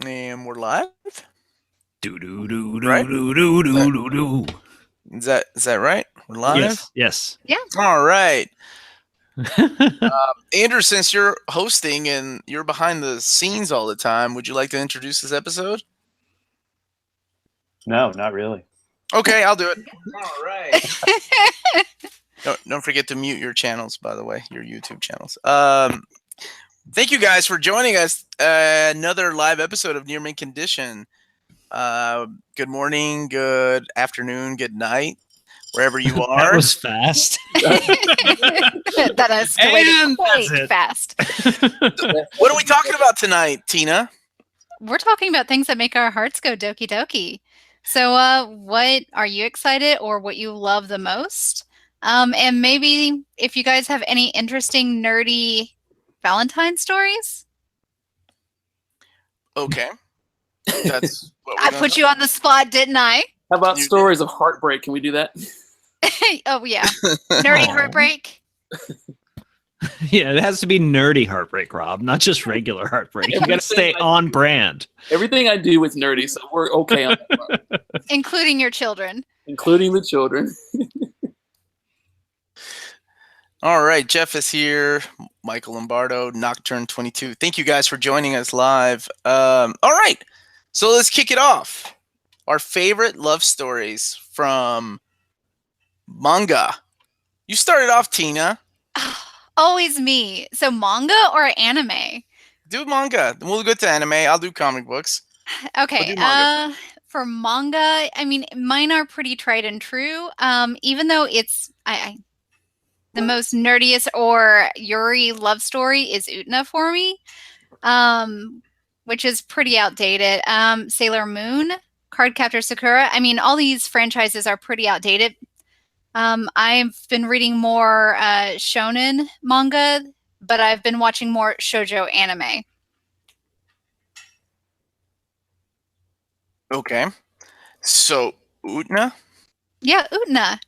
And we're live, Do do do right? do do do Uh, do do do. Is that right? We're live. Yes, yes. Yeah. All right, Andrew. Since you're hosting and you're behind the scenes all the time, would you like to introduce this episode? No, not really. Okay, I'll do it. All right. Don't forget to mute your channels, by the way, your YouTube channels. Thank you guys for joining us. Another live episode of Near Mint Condition. Good morning, good afternoon, good night, wherever you That are. was fast. That escalated And quite that's it. fast. What are we talking about tonight, Tina? We're talking about things that make our hearts go doki doki. So, what are you excited or what you love the most? And maybe if you guys have any interesting, nerdy Valentine stories. Okay. That's what I put you on the spot, didn't I? How about You stories of heartbreak? Can we do that? Oh, yeah. Nerdy Aw. heartbreak. Yeah, it has to be nerdy heartbreak, Rob, not just regular heartbreak. You got to stay on brand. Everything I do is nerdy, so we're okay on that part, Including your children. including the children. All right, Jeff is here. Michael Lombardo, Nocturne 22. Thank you guys for joining us live. All right, so let's kick it off. Our favorite love stories from manga. You started off, Tina. Always me. So, manga or anime? Do manga. We'll go to anime. I'll do comic books. Okay. do manga. For manga, I mean, mine are pretty tried and true. Even though it's the most nerdiest or Yuri love story is Utena for me, which is pretty outdated. Sailor Moon, Cardcaptor Sakura. I mean, all these franchises are pretty outdated. I've been reading more shonen manga, but I've been watching more shoujo anime. Okay. So, Utna? Yeah, Utena.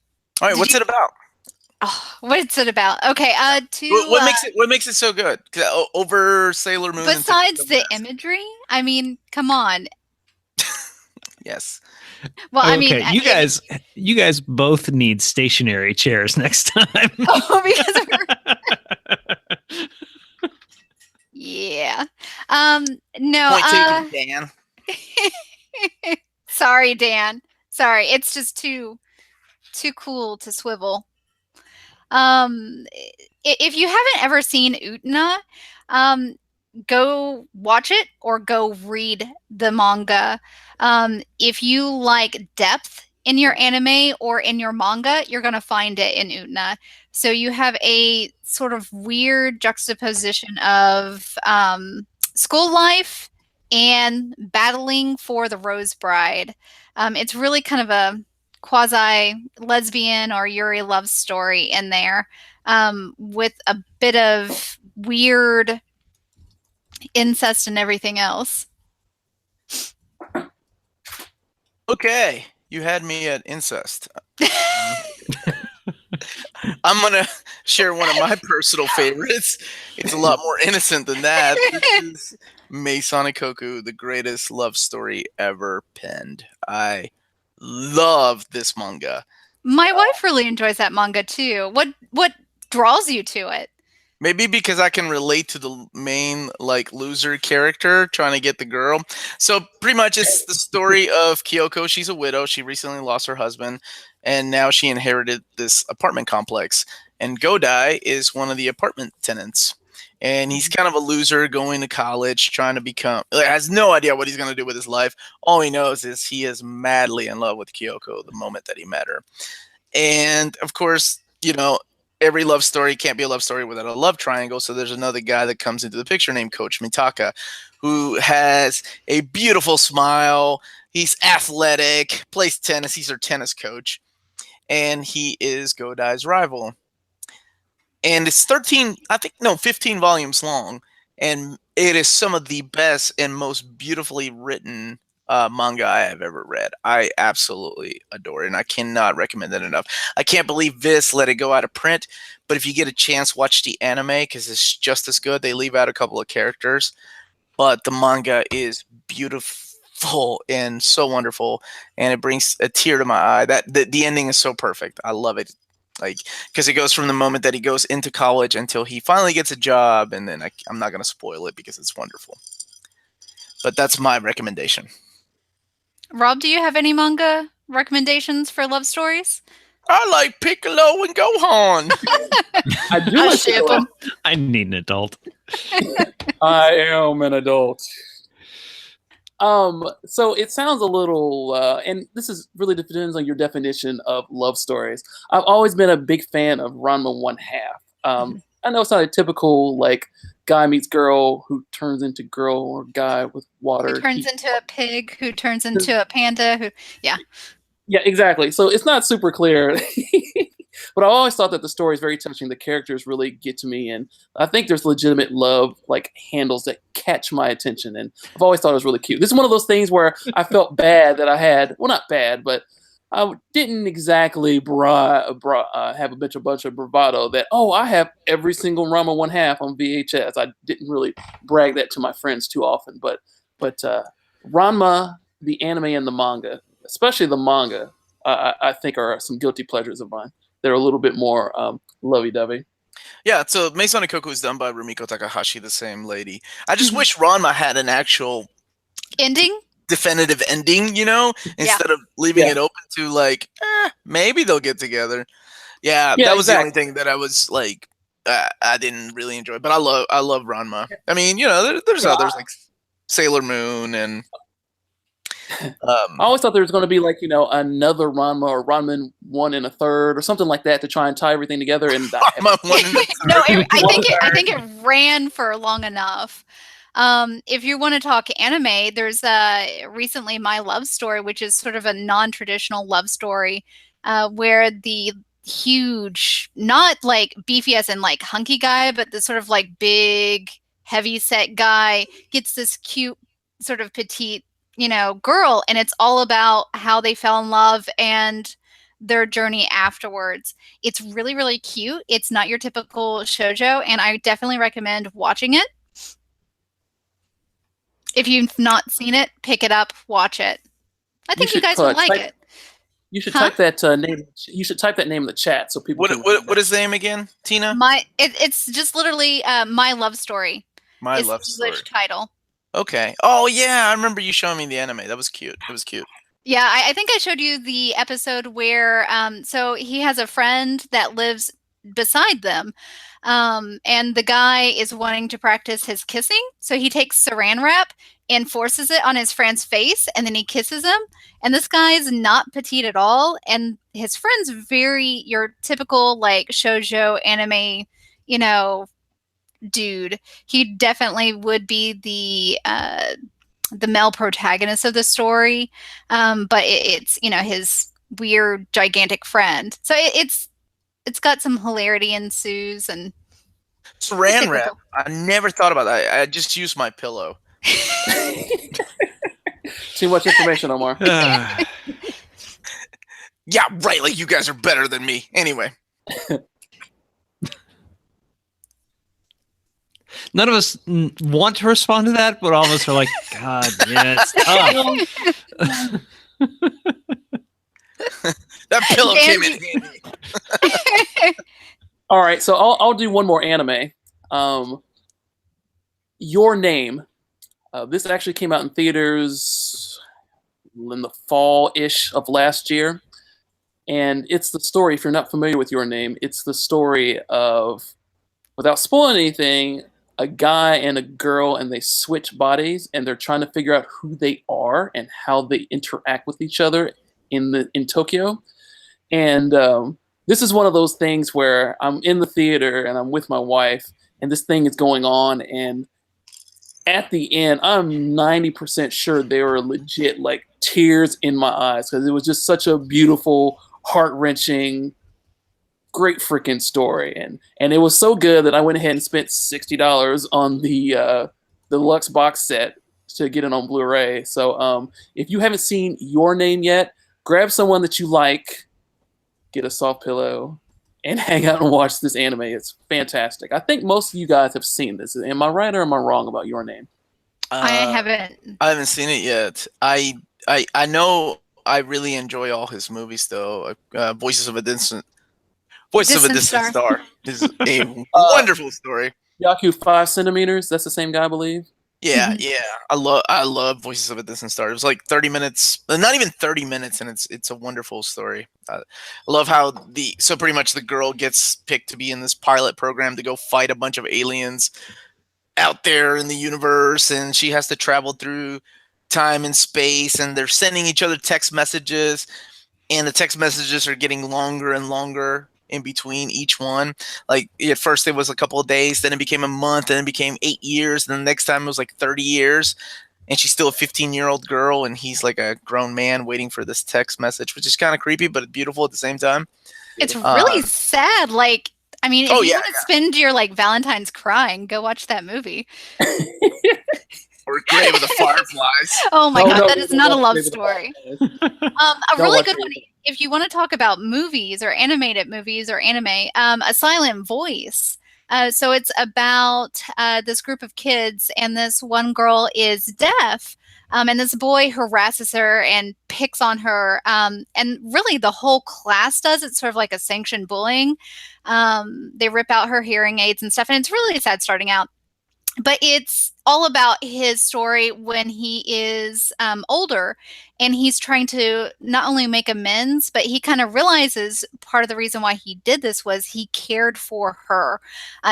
All right, Did what's you- it about? Oh, what's it about? Okay, What makes it so good? 'Cause, over Sailor Moon. and besides the West. imagery, I mean, come on. Yes. Well, I mean, Okay, you guys both need stationary chairs next time. oh, because we're, yeah. No. Point taken, Dan. Sorry, Dan. Sorry, it's just too cool to swivel. If you haven't ever seen Utena, go watch it or go read the manga. If you like depth in your anime or in your manga, you're going to find it in Utena. So you have a sort of weird juxtaposition of school life and battling for the Rose Bride. It's really kind of a quasi lesbian or Yuri love story in there, with a bit of weird incest and everything else. Okay, you had me at incest. I'm gonna share one of my personal favorites. It's a lot more innocent than that. This is Masonic Koku, the greatest love story ever penned. I love this manga. My wife really enjoys that manga too. What draws you to it? Maybe because I can relate to the main loser character trying to get the girl. So pretty much it's the story of Kyoko. She's a widow. She recently lost her husband, and now she inherited this apartment complex. And Godai is one of the apartment tenants. And he's kind of a loser going to college, trying to become, has no idea what he's going to do with his life. All he knows is he is madly in love with Kyoko the moment that he met her. And of course, every love story can't be a love story without a love triangle. So there's another guy that comes into the picture named Coach Mitaka, who has a beautiful smile. He's athletic, plays tennis. He's her tennis coach. And he is Godai's rival. And it's 15 volumes long. And it is some of the best and most beautifully written manga I have ever read. I absolutely adore it, and I cannot recommend it enough. I can't believe Viz let it go out of print, but if you get a chance, watch the anime because it's just as good. They leave out a couple of characters, but the manga is beautiful and so wonderful, and it brings a tear to my eye. That the ending is so perfect. I love it. Like, because it goes from the moment that he goes into college until he finally gets a job, and then I'm not going to spoil it because it's wonderful. But that's my recommendation. Rob, do you have any manga recommendations for love stories? I like Piccolo and Gohan. I do I like ship Piccolo. 'em. I need an adult. I am an adult. So it sounds a little, and this is really depends on your definition of love stories. I've always been a big fan of Ranma One Half. I know it's not a typical like guy meets girl who turns into girl or guy with water. Who turns into a pig, who turns into a panda, Yeah, exactly. So it's not super clear. But I always thought that the story is very touching. The characters really get to me, and I think there's legitimate love like handles that catch my attention. And I've always thought it was really cute. This is one of those things where I felt bad that I had, well, not bad, but I didn't exactly have a bunch of bravado that, oh, I have every single Rama One Half on VHS. I didn't really brag that to my friends too often, but Ranma, the anime and the manga, especially the manga, I think are some guilty pleasures of mine. They're a little bit more lovey-dovey. Yeah, so Maison Ikkoku is done by Rumiko Takahashi, the same lady. I just wish Ranma had an actual ending. definitive ending, instead of leaving it open to like, maybe they'll get together. Yeah, that was the only thing that I was like, I didn't really enjoy. But I love Ranma. I mean, there's others like Sailor Moon and. I always thought there was going to be like another Ranma or Ranma 1 1/3 or something like that to try and tie everything together. And Ranma 1 1/3. No, I think it ran for long enough. If you want to talk anime, there's recently My Love Story, which is sort of a non-traditional love story, where the huge, not like beefy as in like hunky guy, but the sort of like big, heavy set guy gets this cute sort of petite girl, and it's all about how they fell in love and their journey afterwards. It's really, really cute. It's not your typical shoujo, and I definitely recommend watching it. If you've not seen it, pick it up, watch it. I think you guys would like it. You should type that name. You should type that name in the chat so people. What is the name again, Tina? It's just literally My Love Story. My Love Story. English title. Okay. Oh yeah, I remember you showing me the anime. That was cute. It was cute. Yeah, I think I showed you the episode where so he has a friend that lives beside them. And the guy is wanting to practice his kissing. So he takes saran wrap and forces it on his friend's face, and then he kisses him. And this guy is not petite at all. And his friend's very your typical like shoujo anime, dude. He definitely would be the male protagonist of the story, but it's his weird gigantic friend. So it's got some hilarity ensues and saran wrap. I never thought about that. I just used my pillow. Too much information, Omar. Yeah, right. Like you guys are better than me. Anyway. None of us want to respond to that, but all of us are like, God, yeah, it's tough. That pillow came in handy. All right, so I'll do one more anime. Your Name. This actually came out in theaters in the fall-ish of last year. And it's the story, if you're not familiar with Your Name, it's the story of, without spoiling anything, a guy and a girl, and they switch bodies, and they're trying to figure out who they are and how they interact with each other in Tokyo. And this is one of those things where I'm in the theater and I'm with my wife, and this thing is going on, and at the end, I'm 90% sure they were legit like tears in my eyes, because it was just such a beautiful, heart-wrenching, great freaking story, and it was so good that I went ahead and spent $60 on the deluxe box set to get it on Blu-ray. So if you haven't seen Your Name yet, grab someone that you like, get a soft pillow, and hang out and watch this anime. It's fantastic. I think most of you guys have seen this. Am I right or am I wrong about Your Name? I haven't. I haven't seen it yet. I know I really enjoy all his movies though. Voices of a Distant Distant Star. Star is a Uh, wonderful story. Yaku 5 centimeters. That's the same guy, I believe. Yeah, Mhm. yeah. I love Voices of a Distant Star. It was like 30 minutes, not even 30 minutes, and it's a wonderful story. I love how so pretty much the girl gets picked to be in this pilot program to go fight a bunch of aliens out there in the universe, and she has to travel through time and space, and they're sending each other text messages, and the text messages are getting longer and longer in between each one. Like at first it was a couple of days, then it became a month, then it became 8 years, and the next time it was like 30 years. And she's still a 15-year-old girl, and he's like a grown man waiting for this text message, which is kind of creepy, but beautiful at the same time. It's Beautiful. really sad. Like, I mean, if Oh, you yeah, want to spend your like Valentine's crying, go watch that movie. Or Grave of the Fireflies. Oh my No, God, no, that is we not a don't love say that. story. A Don't really watch good it. one. If you want to talk about movies or animated movies or anime, A Silent Voice. So it's about this group of kids, and this one girl is deaf. And this boy harasses her and picks on her. And really, the whole class does. It's sort of like a sanctioned bullying. They rip out her hearing aids and stuff. And it's really sad starting out. But it's all about his story when he is older, and he's trying to not only make amends, but he kind of realizes part of the reason why he did this was he cared for her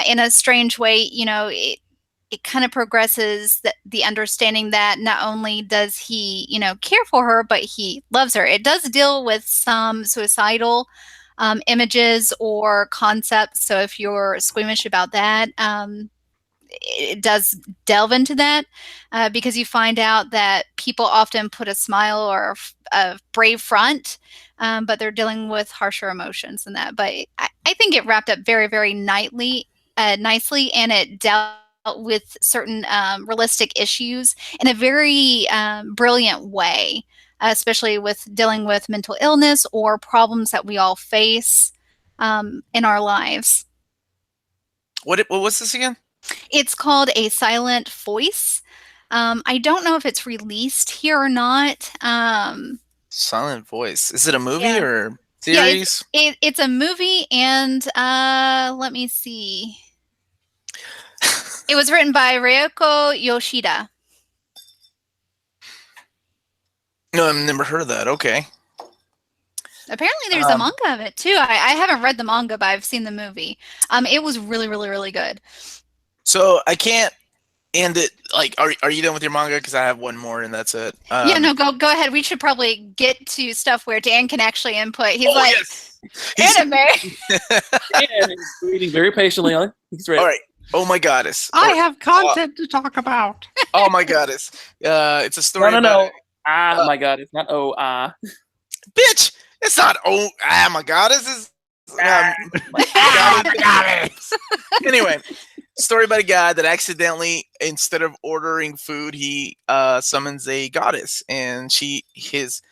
in a strange way. You know, it kind of progresses the understanding that not only does he, you know, care for her, but he loves her. It does deal with some suicidal images or concepts. So if you're squeamish about that, it does delve into that because you find out that people often put a smile or a brave front, but they're dealing with harsher emotions than that. But I think it wrapped up very, very nicely, and it dealt with certain realistic issues in a very brilliant way, especially with dealing with mental illness or problems that we all face in our lives. What was this again? It's called A Silent Voice. I don't know if it's released here or not. Silent Voice. Is it a movie Yeah. or Yeah, series? it's a movie, and let me see. It was written by Ryoko Yoshida. No, I've never heard of that. Okay. Apparently, there's a manga of it too. I haven't read the manga, but I've seen the movie. It was really, really, really good. So I can't end it. Like, are you done with your manga? Because I have one more, and that's it. Yeah, no, go ahead. We should probably get to stuff where Dan can actually input. He's Oh, like, yes. anime. And he's waiting very patiently on it. He's ready. All right. Oh my goddess. I have content to talk about. Oh my goddess. It's a story No. about. My God, it's not Bitch. It's not. Oh my goddess. Is. Anyway, story about a guy that accidentally, instead of ordering food, he summons a goddess, and she's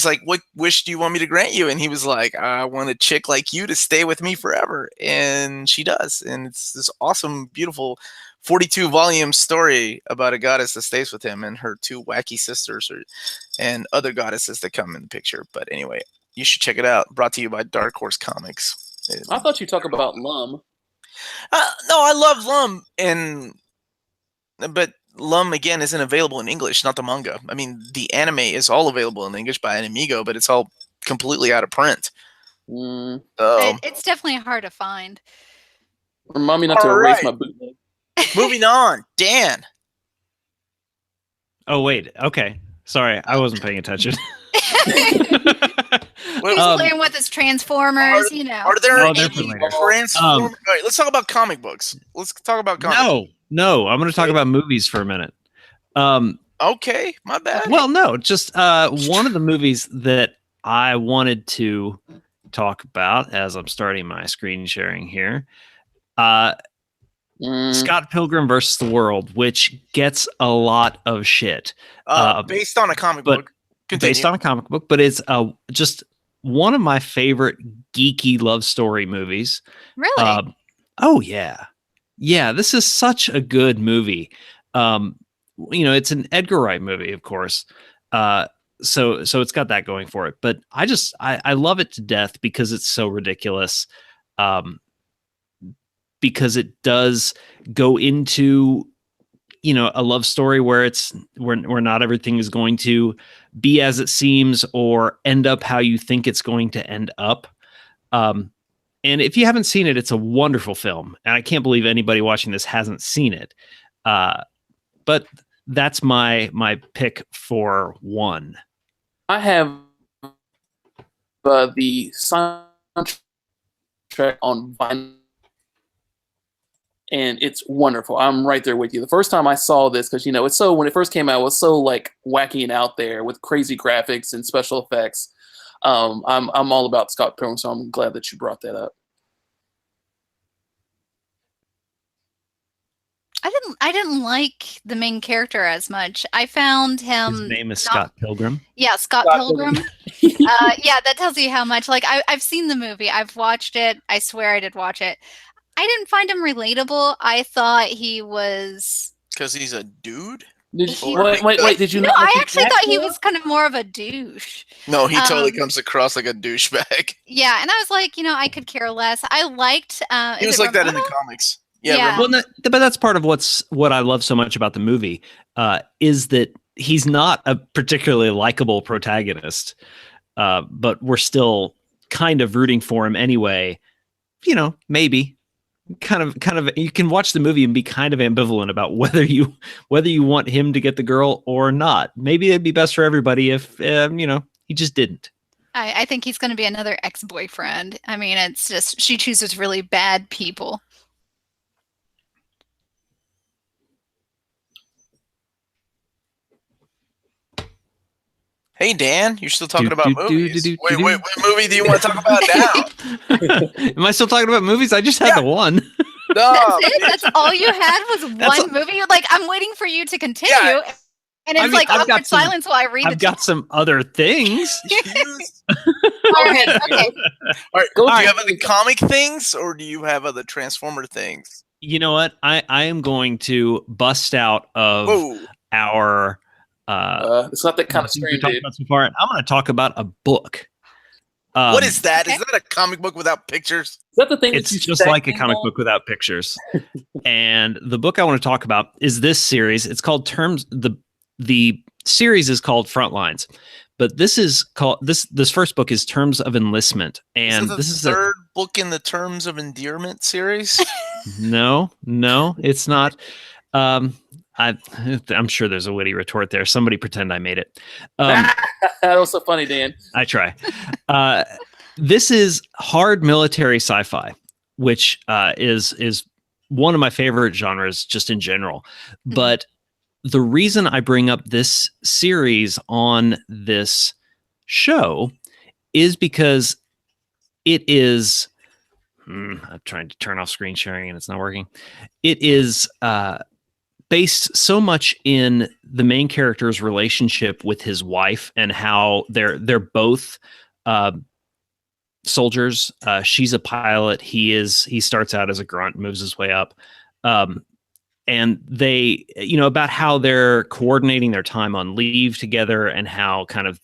like, "What wish do you want me to grant you?" And he was like, "I want a chick like you to stay with me forever." And she does, and it's this awesome, beautiful 42-volume story about a goddess that stays with him and her two wacky sisters and other goddesses that come in the picture. But anyway, you should check it out. Brought to you by Dark Horse Comics. I thought you talk about Lum. No, I love Lum, but Lum again isn't available in English, not the manga. I mean, the anime is all available in English by Animigo, but it's all completely out of print. Mm. It's definitely hard to find. Remind me not to All erase right. my bootleg. Moving on, Dan. Oh wait, okay. Sorry, I wasn't paying attention. He's playing with his Transformers, you know. Are there Oh, they're any for later. Transformers? All right, let's talk about comic books. Let's talk about comics. No, I'm going to talk about movies for a minute. Okay, my bad. Well, no, just one of the movies that I wanted to talk about as I'm starting my screen sharing here. Scott Pilgrim versus the World, which gets a lot of shit. Based on a comic book. Continue. Based on a comic book, but it's just one of my favorite geeky love story movies. Really? Oh yeah. Yeah, this is such a good movie. it's an Edgar Wright movie, of course. So it's got that going for it. But I love it to death because it's so ridiculous. Because it does go into a love story where where not everything is going to be as it seems or end up how you think it's going to end up. And if you haven't seen it, it's a wonderful film, and I can't believe anybody watching this hasn't seen it. But that's my pick for one. I have the soundtrack on vinyl, and it's wonderful. I'm right there with you. The first time I saw this, because it's so, when it first came out, it was so like wacky and out there with crazy graphics and special effects. I'm all about Scott Pilgrim, so I'm glad that you brought that up. I didn't like the main character as much. I found him. His name is Scott Pilgrim. Yeah, Scott Pilgrim. Yeah, that tells you how much. Like I've seen the movie. I've watched it. I swear I did watch it. I didn't find him relatable. I thought he was because he's a dude. Wait, did you No, not? I actually thought he was kind of more of a douche. No, he totally comes across like a douchebag. Yeah, and I was like, I could care less. I liked. He was like that in the comics. Yeah. Well, but that's part of what I love so much about the movie is that he's not a particularly likable protagonist, but we're still kind of rooting for him anyway. Maybe kind of you can watch the movie and be kind of ambivalent about whether you want him to get the girl or not. Maybe it'd be best for everybody if he just didn't. I think he's going to be another ex-boyfriend. I mean, it's just she chooses really bad people. Hey Dan, you're still talking about movies. Wait, what movie do you want to talk about now? Am I still talking about movies? I just had the one. No, that's it. That's all you had was one movie. Like I'm waiting for you to continue, and it's like awkward silence while I read. I've got some other things. Go ahead. Okay. All right. Do you have other comic things, or do you have other Transformer things? You know what? I am going to bust out of our. It's not that kind of stream, dude. So far, I'm going to talk about a book. What is that? Okay. Is that a comic book without pictures? Is that the thing? It's just like a comic book without pictures. And the book I want to talk about is this series. It's called Terms. The series is called Frontlines, but this is called this first book is Terms of Enlistment, and this is the third book in the Terms of Endearment series. No, it's not. I'm sure there's a witty retort there. Somebody pretend I made it. That was so funny, Dan. I try. This is hard military sci-fi, which is one of my favorite genres just in general. But the reason I bring up this series on this show is because it is. I'm trying to turn off screen sharing and it's not working. It is. Based so much in the main character's relationship with his wife and how they're both soldiers. She's a pilot. He starts out as a grunt, moves his way up. And they, about how they're coordinating their time on leave together and how kind of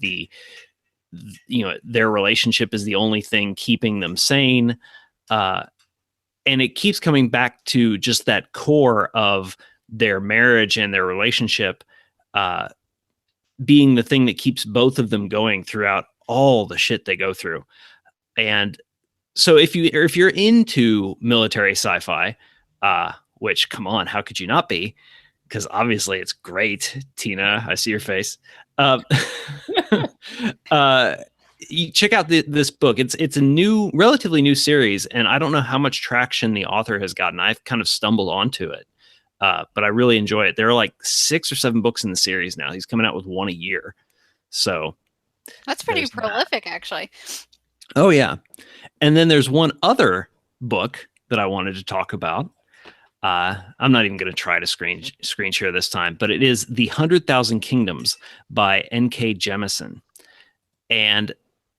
their relationship is the only thing keeping them sane. And it keeps coming back to just that core of their marriage and their relationship being the thing that keeps both of them going throughout all the shit they go through. And so if you're into military sci-fi, which, come on, how could you not be? Because obviously it's great. Tina, I see your face. You check out this book. It's a relatively new series, and I don't know how much traction the author has gotten. I've kind of stumbled onto it. But I really enjoy it. There are like 6 or 7 books in the series now. He's coming out with one a year. So that's pretty prolific, actually. Oh, yeah. And then there's one other book that I wanted to talk about. I'm not even going to try to screen share this time, but it is The 100,000 Kingdoms by N.K. Jemisin. And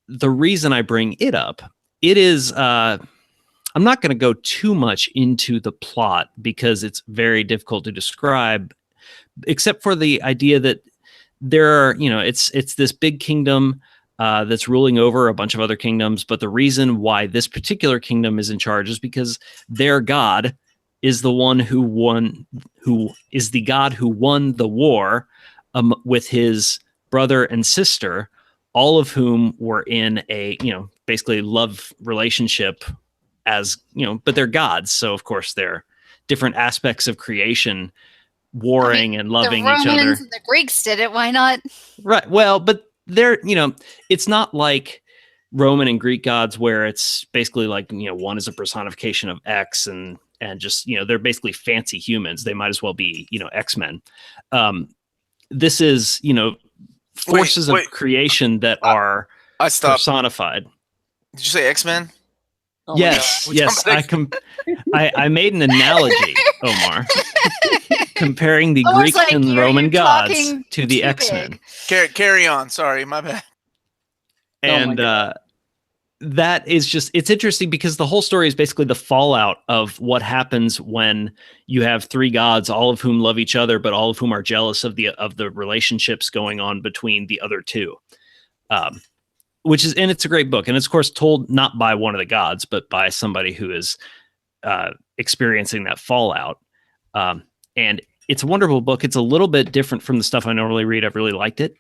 the reason I bring it up, it is... I'm not going to go too much into the plot because it's very difficult to describe, except for the idea that there are, it's this big kingdom that's ruling over a bunch of other kingdoms. But the reason why this particular kingdom is in charge is because their god is the one who is the god who won the war with his brother and sister, all of whom were in a, basically love relationship as, but they're gods. So of course they're different aspects of creation warring and loving each other. The Romans and the Greeks did it. Why not? Right. Well, but they're, it's not like Roman and Greek gods where it's basically like, one is a personification of X and just, they're basically fancy humans. They might as well be, X-Men. This is, forces of creation that are personified. Did you say X-Men? Oh yes. I made an analogy, Omar, comparing the Greek and Roman gods to the X-Men. Carry on. Sorry, my bad. And that is just, it's interesting because the whole story is basically the fallout of what happens when you have three gods, all of whom love each other, but all of whom are jealous of the relationships going on between the other two. Which is, and it's a great book. And it's of course told not by one of the gods, but by somebody who is experiencing that fallout. And it's a wonderful book. It's a little bit different from the stuff I normally read. I've really liked it.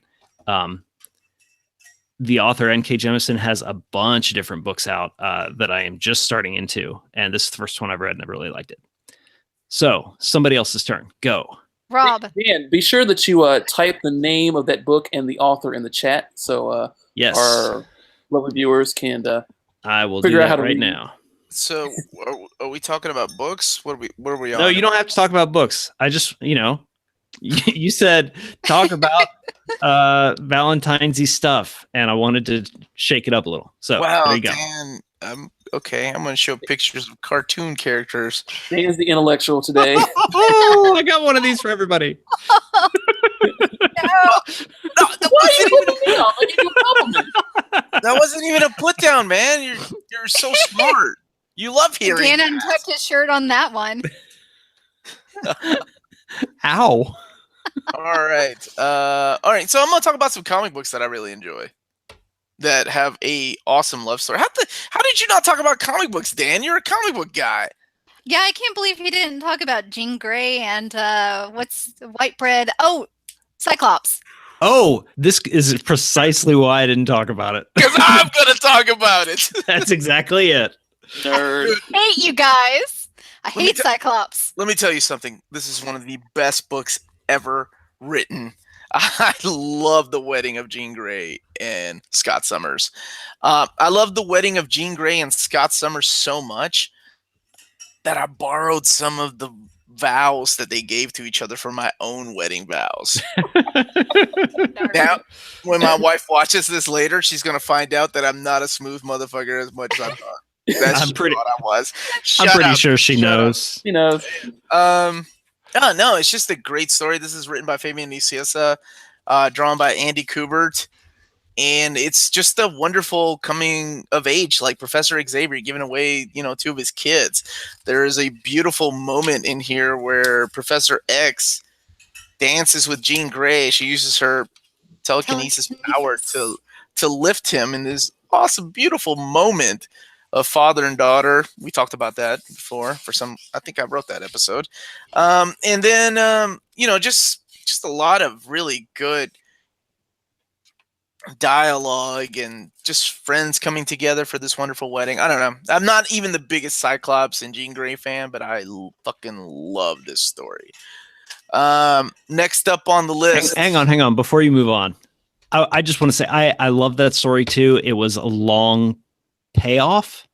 The author, N.K. Jemisin, has a bunch of different books out that I am just starting into. And this is the first one I've read and I really liked it. So somebody else's turn. Go. Rob. Dan, be sure that you type the name of that book and the author in the chat. So yes, our lovely viewers can I will figure do out how that to right read. now. So are we talking about books? What are we on? No, you don't have to talk about books. I just, you said talk about Valentine's stuff, and I wanted to shake it up a little. So wow, there you go. Dan, okay. I'm going to show pictures of cartoon characters. Dan's the intellectual today. Oh, I got one of these for everybody. That wasn't even a put down, man. You're so smart. You love hearing. Dan untucked his shirt on that one. Ow. All right. So I'm gonna talk about some comic books that I really enjoy, that have a awesome love story. How did you not talk about comic books, Dan? You're a comic book guy. Yeah, I can't believe he didn't talk about Jean Grey and what's White Bread. Oh, Cyclops. Oh, this is precisely why I didn't talk about it. Because I'm gonna talk about it. That's exactly it. Nerd. I hate you guys. I hate Cyclops. Let me tell you something. This is one of the best books ever written. I love The Wedding of Jean Grey and Scott Summers. I love The Wedding of Jean Grey and Scott Summers so much that I borrowed some of the vows that they gave to each other for my own wedding vows. Now, when my wife watches this later, she's going to find out that I'm not a smooth motherfucker as much as I thought. I'm pretty Shut sure she knows. You know. No, it's just a great story. This is written by Fabian Nicieza, drawn by Andy Kubert. And it's just a wonderful coming of age, like Professor Xavier giving away, two of his kids. There is a beautiful moment in here where Professor X dances with Jean Grey. She uses her telekinesis power to lift him in this awesome, beautiful moment of father and daughter. We talked about that before I think I wrote that episode. And then, just a lot of really good dialogue and just friends coming together for this wonderful wedding. I don't know. I'm not even the biggest Cyclops and Jean Grey fan, but I fucking love this story. Next up on the list. Hang on. Before you move on, I just want to say I love that story too. It was a long payoff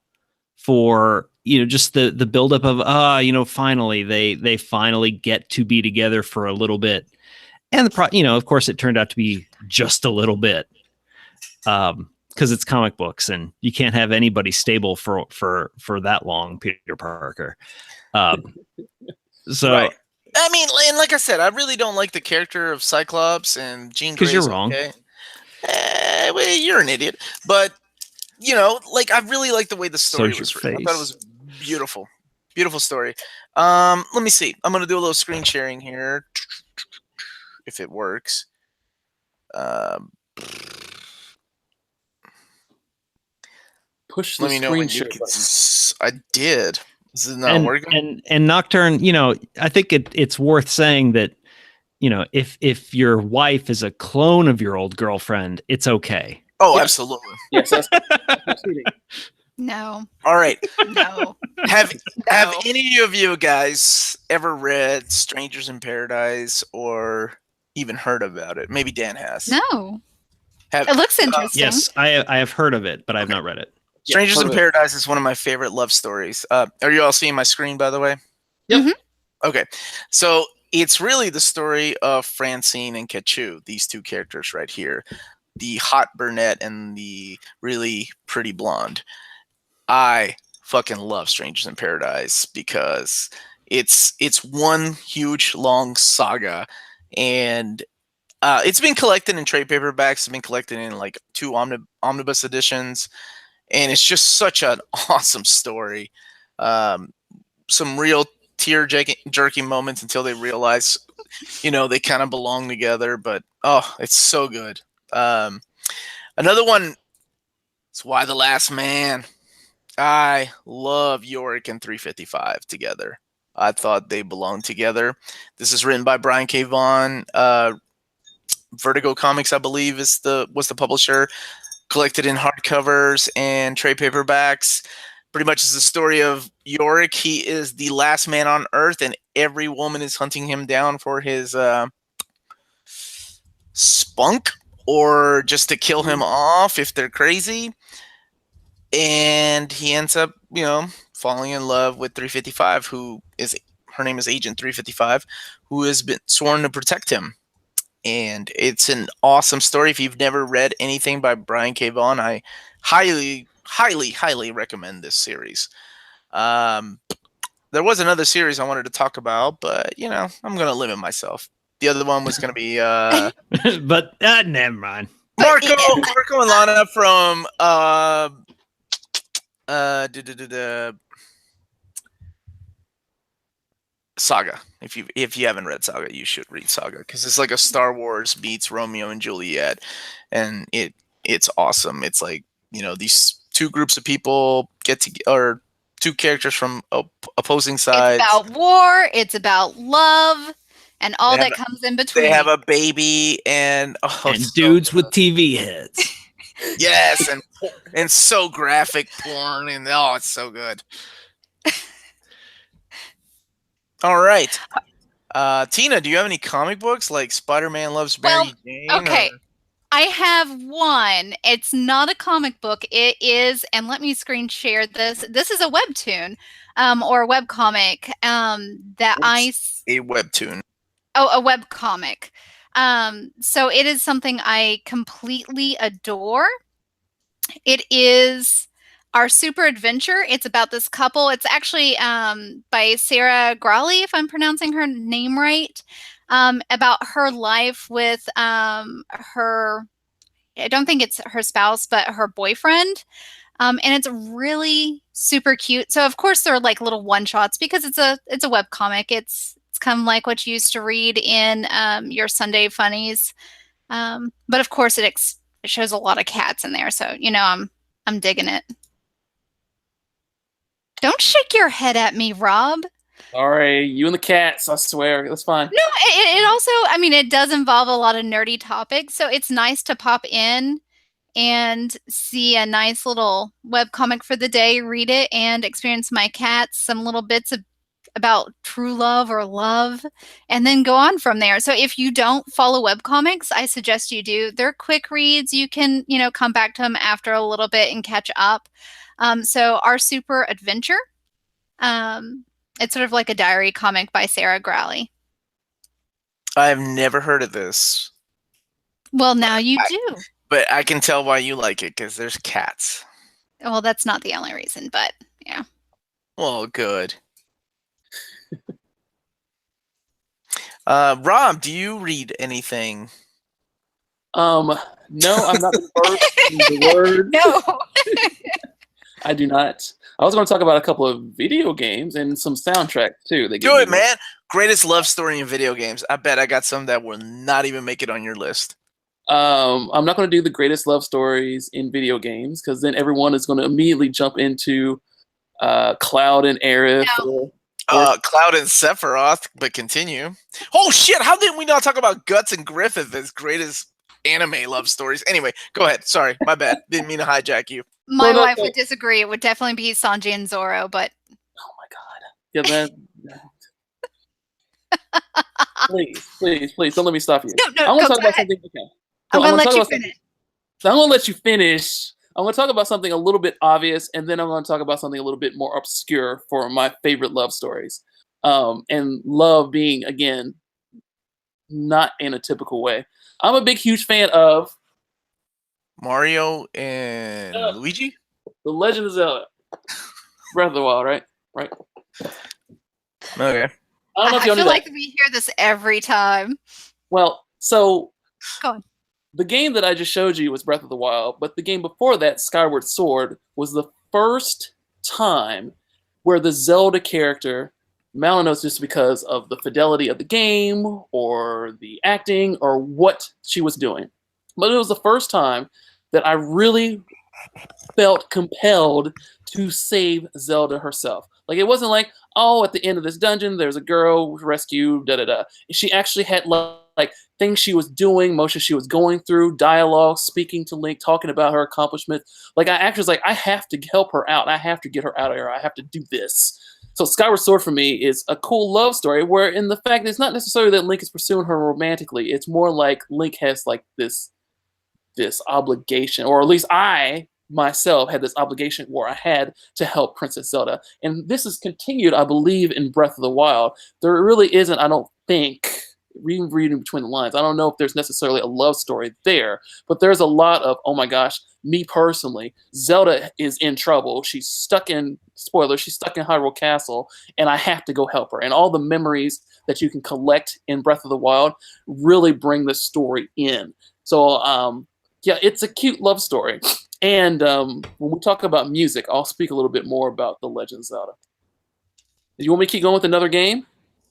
for just the buildup of finally they finally get to be together for a little bit, and of course it turned out to be just a little bit. Because it's comic books and you can't have anybody stable for that long, Peter Parker. So, right. I mean, and like I said, I really don't like the character of Cyclops and Jean Grey. Because you're wrong. Okay. Well, you're an idiot. But, I really like the way the story was written. I thought it was beautiful. Beautiful story. Let me see. I'm going to do a little screen sharing here. if it works. Um, Push the let me know screen when you share can. button. I did. Is it not working? And Nocturne, you know, I think it's worth saying that, you know, if your wife is a clone of your old girlfriend, it's okay. Oh, Yeah. absolutely. Yes, that's cheating. No. All right. No. Have No. any of you guys ever read Strangers in Paradise or even heard about it? Maybe Dan has. No. Have, It looks interesting. Yes, I have heard of it, but I've Okay. not read it. Strangers heard in of it. Paradise is one of my favorite love stories. Are you all seeing my screen, by the way? Yep. Mhm. Okay. So it's really the story of Francine and Kachu, these two characters right here, the hot brunette and the really pretty blonde. I fucking love Strangers in Paradise because it's one huge long saga, and it's been collected in trade paperbacks. It's been collected in like 2 omnibus editions, and it's just such an awesome story. Some real tear-jerking moments until they realize, you know, they kind of belong together. But oh, it's so good. Another one. It's Why the Last Man. I love Yorick and 355 together. I thought they belonged together. This is written by Brian K. Vaughan. Vertigo Comics, I believe, was the publisher. Collected in hardcovers and trade paperbacks. Pretty much is the story of Yorick. He is the last man on Earth, and every woman is hunting him down for his spunk or just to kill him off if they're crazy. And he ends up, you know, falling in love with 355, her name is Agent 355, who has been sworn to protect him. And it's an awesome story. If you've never read anything by Brian K. Vaughan, I highly, highly, highly recommend this series. There was another series I wanted to talk about, but you know, I'm gonna limit myself. The other one was gonna be But never mind. Marco and Lana from Saga. If you haven't read Saga, you should read Saga because it's like a Star Wars meets Romeo and Juliet, and it's awesome. It's like, you know, these two groups of people or two characters from opposing sides. It's about war. It's about love, and all that comes in between. They have a baby and dudes with TV heads. Yes, and so graphic porn, and oh, it's so good. All right. Tina, do you have any comic books like Spider-Man Loves Mary Jane? Okay. Or? I have one. It's not a comic book. It is, and let me screen share this. This is a webtoon, or a webcomic, that What's a webtoon? Oh, a webcomic. So it is something I completely adore. It is Our Super Adventure. It's about this couple. It's actually by Sarah Growley, if I'm pronouncing her name right, about her life with her, I don't think it's her spouse, but her boyfriend. And it's really super cute. So of course there are like little one-shots because it's a webcomic. It's kind of like what you used to read in your Sunday funnies. But of course it shows a lot of cats in there. So, you know, I'm digging it. Don't shake your head at me, Rob. Sorry, you and the cats, I swear. That's fine. No, it also, I mean, it does involve a lot of nerdy topics. So it's nice to pop in and see a nice little webcomic for the day, read it, and experience my cats, some little bits about true love or love, and then go on from there. So if you don't follow webcomics, I suggest you do. They're quick reads. You can, you know, come back to them after a little bit and catch up. So Our Super Adventure, it's sort of like a diary comic by Sarah Growley. I've never heard of this. Well, now you do. But I can tell why you like it because there's cats. Well, that's not the only reason, but yeah. Well, good. Rob, do you read anything? No, I'm not versed in the word. No. I do not. I was going to talk about a couple of video games and some soundtracks too. Do it, man. Greatest love story in video games. I bet I got some that will not even make it on your list. I'm not going to do the greatest love stories in video games because then everyone is going to immediately jump into Cloud and Aerith. No. Cloud and Sephiroth, but continue. Oh shit! How did we not talk about Guts and Griffith as greatest anime love stories? Anyway, go ahead. Sorry, my bad. Didn't mean to hijack you. My wife would disagree. It would definitely be Sanji and Zoro, but Oh my god! Yeah, please, don't let me stop you. No, I want to talk go about ahead. something. Okay. I'm gonna let you finish. finish. So I'm gonna let you finish. I'm gonna talk about something a little bit obvious, and then I'm gonna talk about something a little bit more obscure for my favorite love stories. And love being again not in a typical way. I'm a big, huge fan of Mario and Luigi. The Legend of Zelda, Breath of the Wild, right? Right. Okay. I don't know if I y'all knew feel that. like we hear this every time. Well, so Go on. the game that I just showed you was Breath of the Wild, but the game before that, Skyward Sword, was the first time where the Zelda character, I don't know, it's just because of the fidelity of the game or the acting or what she was doing, but it was the first time that I really felt compelled to save Zelda herself. Like, it wasn't like, oh, at the end of this dungeon, there's a girl rescue, da-da-da. She actually had, like things she was doing, motions she was going through, dialogue, speaking to Link, talking about her accomplishments. Like, I actually was like, I have to help her out. I have to get her out of here. I have to do this. So Skyward Sword for me is a cool love story where in the fact that it's not necessarily that Link is pursuing her romantically. It's more like Link has like this obligation, or at least I myself had this obligation where I had to help Princess Zelda. And this is continued, I believe, in Breath of the Wild. There really isn't, I don't think, reading between the lines, I don't know if there's necessarily a love story there, but there's a lot of, oh my gosh, me personally, Zelda is in trouble. She's stuck in, spoiler, she's stuck in Hyrule Castle, and I have to go help her. And all the memories that you can collect in Breath of the Wild really bring the story in. So, yeah, it's a cute love story. And when we talk about music, I'll speak a little bit more about The Legend of Zelda. Do you want me to keep going with another game?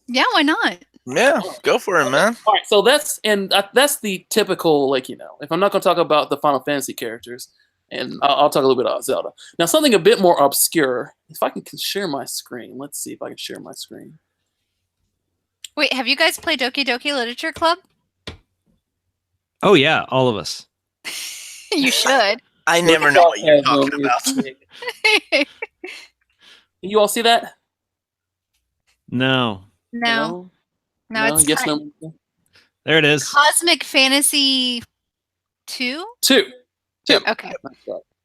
Yeah, why not? Yeah, go for it, man. All right, so that's the typical, like, if I'm not going to talk about the Final Fantasy characters, and I'll talk a little bit about Zelda. Now, something a bit more obscure. If I can share my screen, let's see if I can share my screen. Wait, have you guys played Doki Doki Literature Club? Oh yeah, all of us. You should. I never know what you're talking about. Can you all see that? No. No, it's yes, time. no. There it is. Cosmic Fantasy 2? Two. Okay.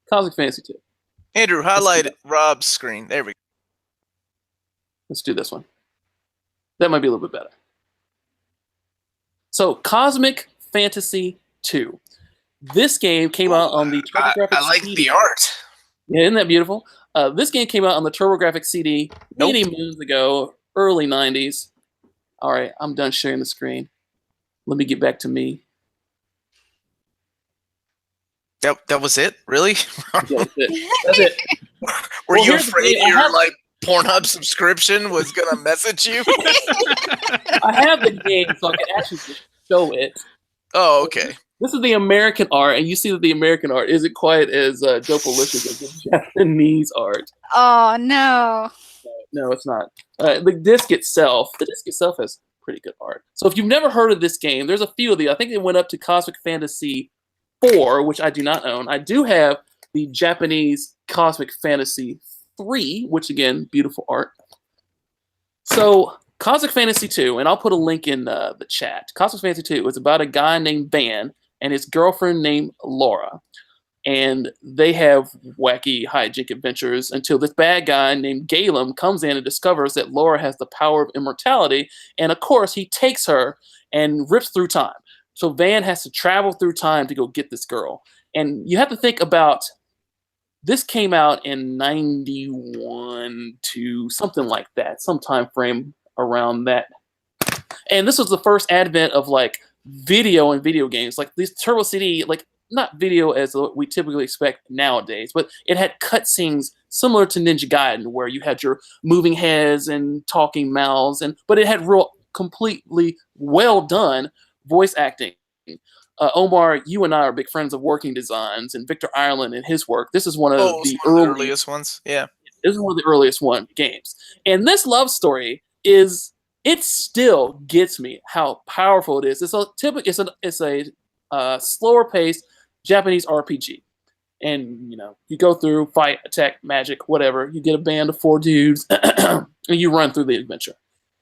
Cosmic Fantasy 2. Andrew, highlight Rob's screen. There we go. Let's do this one. That might be a little bit better. So, Cosmic Fantasy 2. This game came out on the TurboGrafx I like CD. the art. Yeah, isn't that beautiful? This game came out on the TurboGrafx CD many moons ago, early 90s. All right, I'm done sharing the screen. Let me get back to me. That was it? Really? Yeah, that's it. That's it. Were you here's the afraid thing, your Pornhub subscription was gonna message you? I have the game, so I can actually just show it. Oh, okay. This is the American art, and you see that the American art isn't quite as dope-alicious as the Japanese art. Oh, no. No, it's not. The disc itself has pretty good art. So if you've never heard of this game, there's a few of these. I think it went up to Cosmic Fantasy 4, which I do not own. I do have the Japanese Cosmic Fantasy 3, which again, beautiful art. So Cosmic Fantasy 2, and I'll put a link in the chat. Cosmic Fantasy 2 is about a guy named Van and his girlfriend named Laura. And they have wacky hijink adventures until this bad guy named Galen comes in and discovers that Laura has the power of immortality. And of course, he takes her and rips through time. So Van has to travel through time to go get this girl. And you have to think about, this came out in 91 to something like that, some time frame around that. And this was the first advent of like video and video games. Like these Turbo CD, like not video as we typically expect nowadays, but it had cutscenes similar to Ninja Gaiden, where you had your moving heads and talking mouths, but it had real completely well done voice acting. Omar, you and I are big friends of Working Designs and Victor Ireland and his work. This is one of Oh, it's the one of the earliest ones. Yeah. This is one of the earliest games. And this love story it still gets me how powerful it is. It's a slower paced Japanese RPG. And you go through, fight, attack, magic, whatever. You get a band of 4 dudes and you run through the adventure.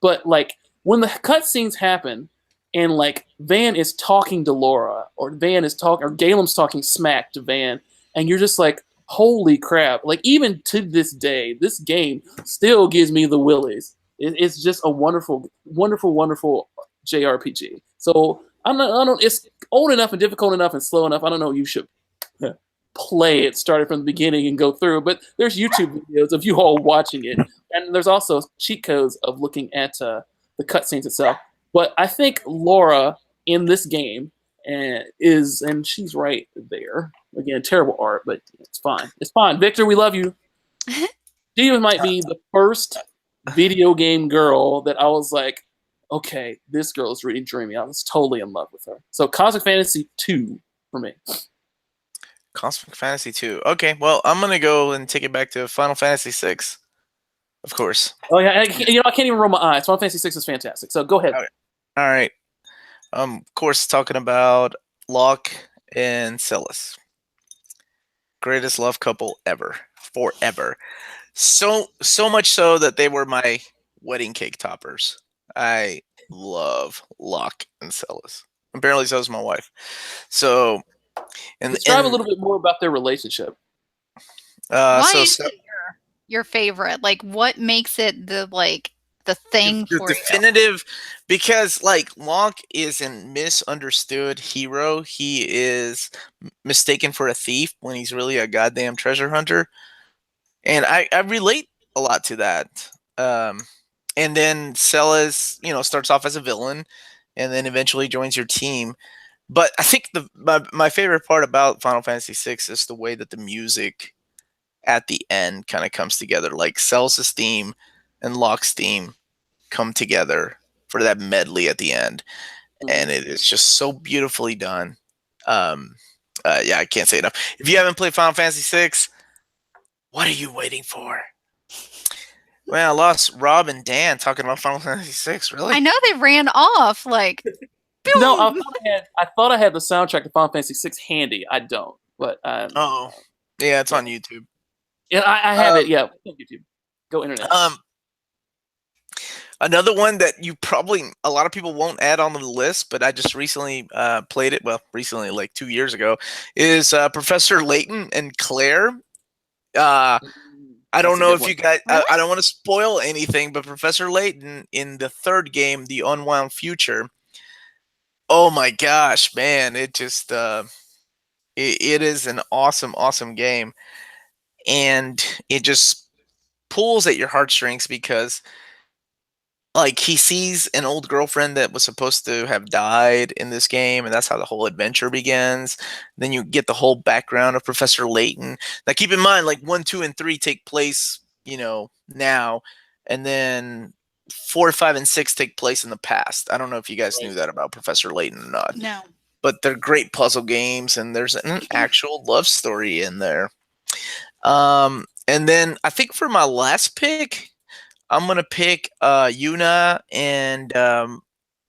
But like when the cutscenes happen and like Van is talking to Laura, or Galem's talking smack to Van, and you're just like, holy crap. Like even to this day, this game still gives me the willies. It's just a wonderful, wonderful, wonderful JRPG. So it's old enough and difficult enough and slow enough. I don't know, you should play it, started from the beginning and go through, but there's YouTube videos of you all watching it. And there's also cheat codes of looking at the cutscenes itself. But I think Laura in this game and she's right there. Again, terrible art, but it's fine. It's fine. Victor, we love you. She might be the first video game girl that I was like, okay, this girl is really dreamy. I was totally in love with her. So Cosmic Fantasy 2 for me. Cosmic Fantasy 2. Okay, well, I'm going to go and take it back to Final Fantasy 6. Of course. Oh, yeah. I can't even roll my eyes. Final Fantasy 6 is fantastic. So go ahead. All right. Of course, talking about Locke and Celis. Greatest love couple ever. Forever. So much so that they were my wedding cake toppers. I love Locke and Celis. Apparently, so does my wife. So, describe a little bit more about their relationship. Why is it your favorite? Like, what makes it the thing for definitive? Because Locke is a misunderstood hero. He is mistaken for a thief when he's really a goddamn treasure hunter, and I relate a lot to that. And then Celis, starts off as a villain, and then eventually joins your team. But I think my favorite part about Final Fantasy VI is the way that the music at the end kind of comes together. Like Celis' theme and Locke's theme come together for that medley at the end. And it is just so beautifully done. Yeah, I can't say enough. If you haven't played Final Fantasy VI, what are you waiting for? Well, I lost Rob and Dan talking about Final Fantasy VI. Really? I know they ran off. No, I thought I had the soundtrack to Final Fantasy VI handy. I don't, but yeah, it's on YouTube. Yeah, I have it. Yeah, YouTube. Go internet. Another one that a lot of people won't add on the list, but I just recently played it. Well, recently, like 2 years ago, is Professor Layton and Claire. I don't know if you guys. Really? I don't want to spoil anything, but Professor Layton in the third game, The Unwound Future. Oh my gosh, man! It just it is an awesome game, and it just pulls at your heartstrings because he sees an old girlfriend that was supposed to have died in this game, and that's how the whole adventure begins. Then you get the whole background of Professor Layton. Now, keep in mind, 1, 2, and 3 take place, now, and then 4, 5, and 6 take place in the past. I don't know if you guys knew that about Professor Layton or not. No. But they're great puzzle games, and there's an actual love story in there. And then I think for my last pick, I'm going to pick Yuna and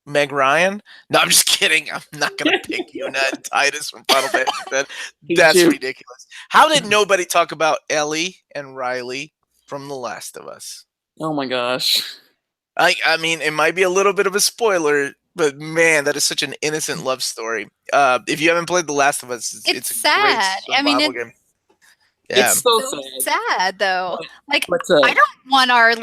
Meg Ryan. No, I'm just kidding. I'm not going to pick Yuna and Titus from Final Fantasy X. That's ridiculous. How did nobody talk about Ellie and Riley from The Last of Us? Oh my gosh. I mean, it might be a little bit of a spoiler, but man, that is such an innocent love story. If you haven't played The Last of Us, it's a sad. Great survival game. Yeah. It's so sad though. I don't want our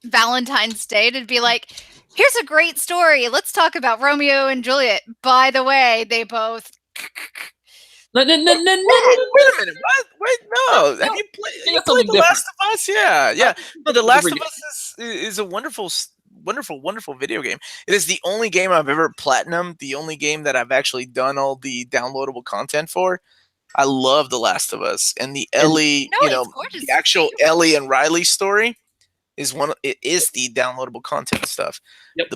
Valentine's Day to be like, here's a great story. Let's talk about Romeo and Juliet. By the way, they both. No. Wait a minute. What? Wait, no. Have you played The Last of Us? Yeah. No, The Last of Us is a wonderful wonderful, wonderful video game. It is the only game I've ever platinumed, the only game that I've actually done all the downloadable content for. I love The Last of Us, and the Ellie, No, you it's know, gorgeous. the actual Ellie and Riley story is it is the downloadable content stuff. Yep.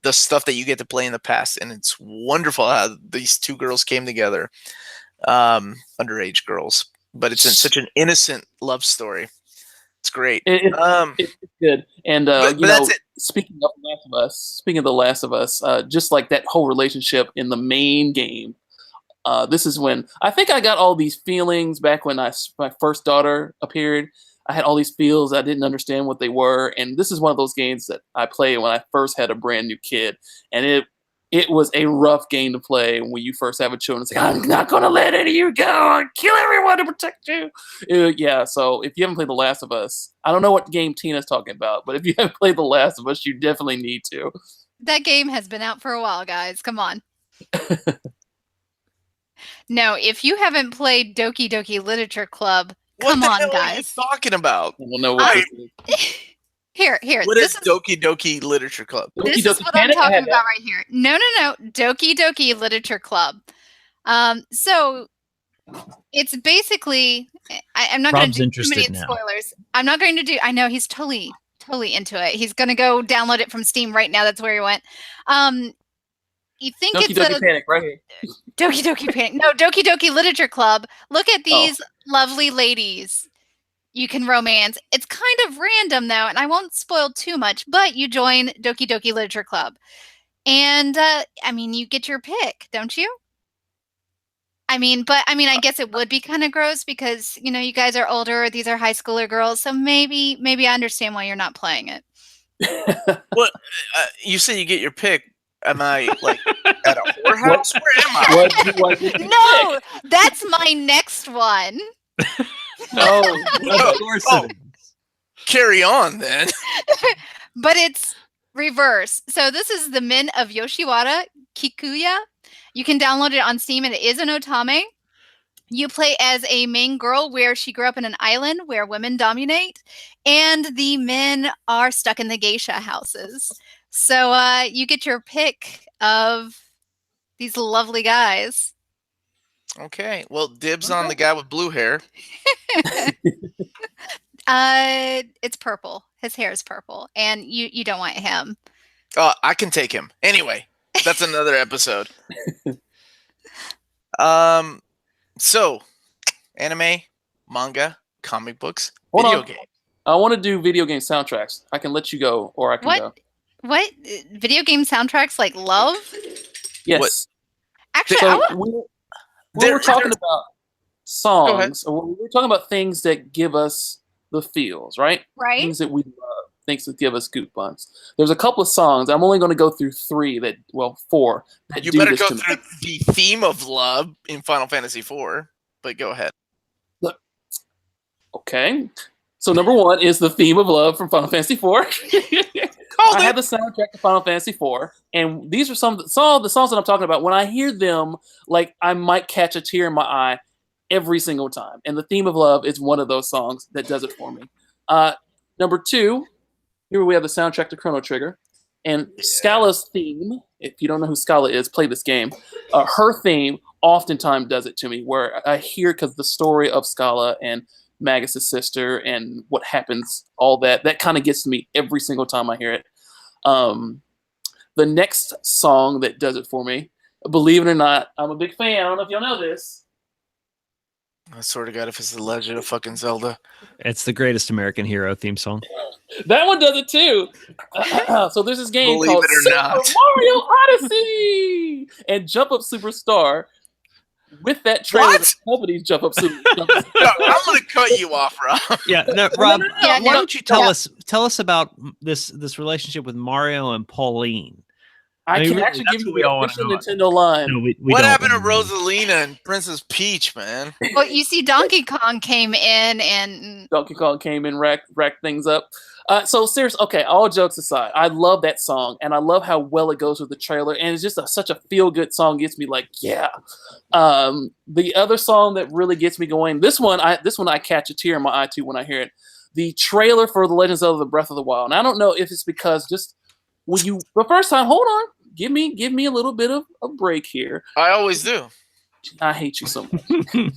The stuff that you get to play in the past, and it's wonderful how these two girls came together, underage girls, but it's such an innocent love story. It's great. It's good. And but that's it. Speaking of The Last of Us, just like that whole relationship in the main game. This is when I think I got all these feelings back when my first daughter appeared. I had all these feels. I didn't understand what they were. And this is one of those games that I played when I first had a brand new kid. And it was a rough game to play when you first have a child. It's like, I'm not going to let any of you go. I'll kill everyone to protect you. Yeah, so if you haven't played The Last of Us, I don't know what game Tina's talking about, but if you haven't played The Last of Us, you definitely need to. That game has been out for a while, guys. Come on. No, if you haven't played Doki Doki Literature Club, come on, guys. What are you talking about? I don't know what this is. Here. What is Doki Doki Literature Club? This is what I'm talking about right here. No. Doki Doki Literature Club. So it's basically, I'm not going to do too many spoilers. I'm not going to do, I know he's totally into it. He's going to go download it from Steam right now. That's where he went. You think Doki Doki Panic right here. Doki Doki Panic. No, Doki Doki Literature Club. Look at these lovely ladies you can romance. It's kind of random, though, and I won't spoil too much, but you join Doki Doki Literature Club. And, you get your pick, don't you? I guess it would be kind of gross because, you guys are older. These are high schooler girls. So maybe I understand why you're not playing it. Well, you say you get your pick. Am I at a whorehouse? Where am I? No, that's my next one. Of course it is. Carry on then. But it's reverse. So this is The Men of Yoshiwara Kikuya. You can download it on Steam, and it is an otame. You play as a main girl where she grew up in an island where women dominate, and the men are stuck in the geisha houses. So you get your pick of these lovely guys. Okay. Well, dibs on the guy with blue hair. It's purple. His hair is purple, and you don't want him. Oh, I can take him. Anyway, that's another episode. So, anime, manga, comic books, video game. I want to do video game soundtracks. I can let you go, or I can go. What? Video game soundtracks like Love? Yes. What? Actually, when we're talking about songs, or when we're talking about things that give us the feels, right? Right. Things that we love, things that give us goosebumps. There's a couple of songs. I'm only going to go through four. That you better go through the theme of love in Final Fantasy IV, but go ahead. Look. Okay. So number one is the theme of love from Final Fantasy IV. I have the soundtrack to Final Fantasy IV, and these are some of the songs that I'm talking about. When I hear them, I might catch a tear in my eye every single time. And the theme of love is one of those songs that does it for me. Number two, here we have the soundtrack to Chrono Trigger. And Scala's theme, if you don't know who Scala is, play this game. Her theme oftentimes does it to me, where I hear because the story of Scala and Magus' sister and what happens, all that kind of gets to me every single time I hear it. The next song that does it for me, believe it or not, I'm a big fan. I don't know if y'all know this. I swear to God, if it's The Legend of fucking Zelda. It's the Greatest American Hero theme song. That one does it too. So there's this game Believe called it or not. Super Mario Odyssey and Jump Up Superstar. With that trailer, companies Jump Up Superstar. No, I'm going to cut you off, Rob. Yeah, no, Rob. Yeah, why don't you tell us about this relationship with Mario and Pauline? I can actually give you the official Nintendo line. No, we what don't happened to wanna know. Rosalina and Princess Peach, man? Well, you see, Donkey Kong came in and racked things up. So serious. Okay, all jokes aside, I love that song, and I love how well it goes with the trailer, and it's just such a feel good song. Gets me yeah. The other song that really gets me going, this one I catch a tear in my eye too when I hear it. the trailer for The Legend of Zelda: Breath of the Wild. And I don't know if it's because just the first time, hold on, give me a little bit of a break here. I always do. I hate you so much. I'm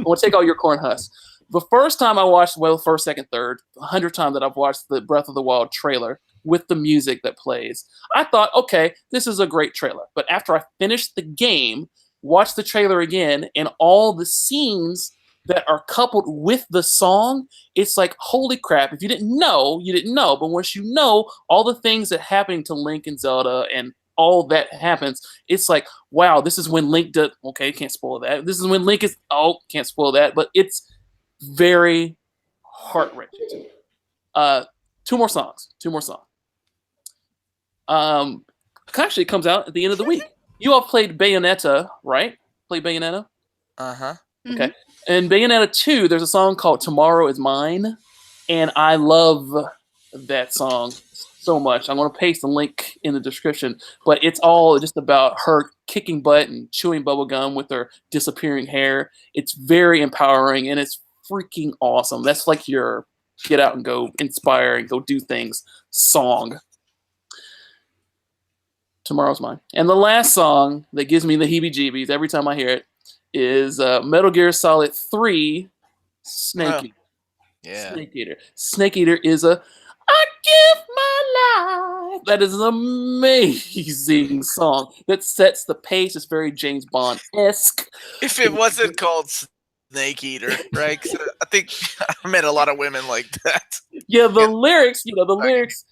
gonna take all your corn husks. The first time I watched, first, second, third, 100 times that I've watched the Breath of the Wild trailer with the music that plays, I thought, okay, this is a great trailer. But after I finished the game, watched the trailer again, and all the scenes that are coupled with the song, it's like, holy crap, if you didn't know, you didn't know. But once you know all the things that happen to Link and Zelda and all that happens, it's like, wow, this is when Link does, okay, can't spoil that. This is when Link is, can't spoil that. But it's very heart-wrenching. Two more songs. Actually, it comes out at the end of the week. You all played Bayonetta, right? Played Bayonetta? Uh-huh. Okay. In Bayonetta 2, there's a song called Tomorrow Is Mine, and I love that song so much. I'm going to paste the link in the description, but it's all just about her kicking butt and chewing bubblegum with her disappearing hair. It's very empowering, and it's freaking awesome. That's like your get out and go inspire and go do things song. Tomorrow's Mine. And the last song that gives me the heebie-jeebies every time I hear it is Metal Gear Solid 3 Snake Eater. Yeah. Snake Eater. Snake Eater is I give my life. That is an amazing song that sets the pace. It's very James Bond-esque. If it wasn't called Snake Eater, right? 'Cause I think I met a lot of women like that. Yeah, the lyrics, the lyrics,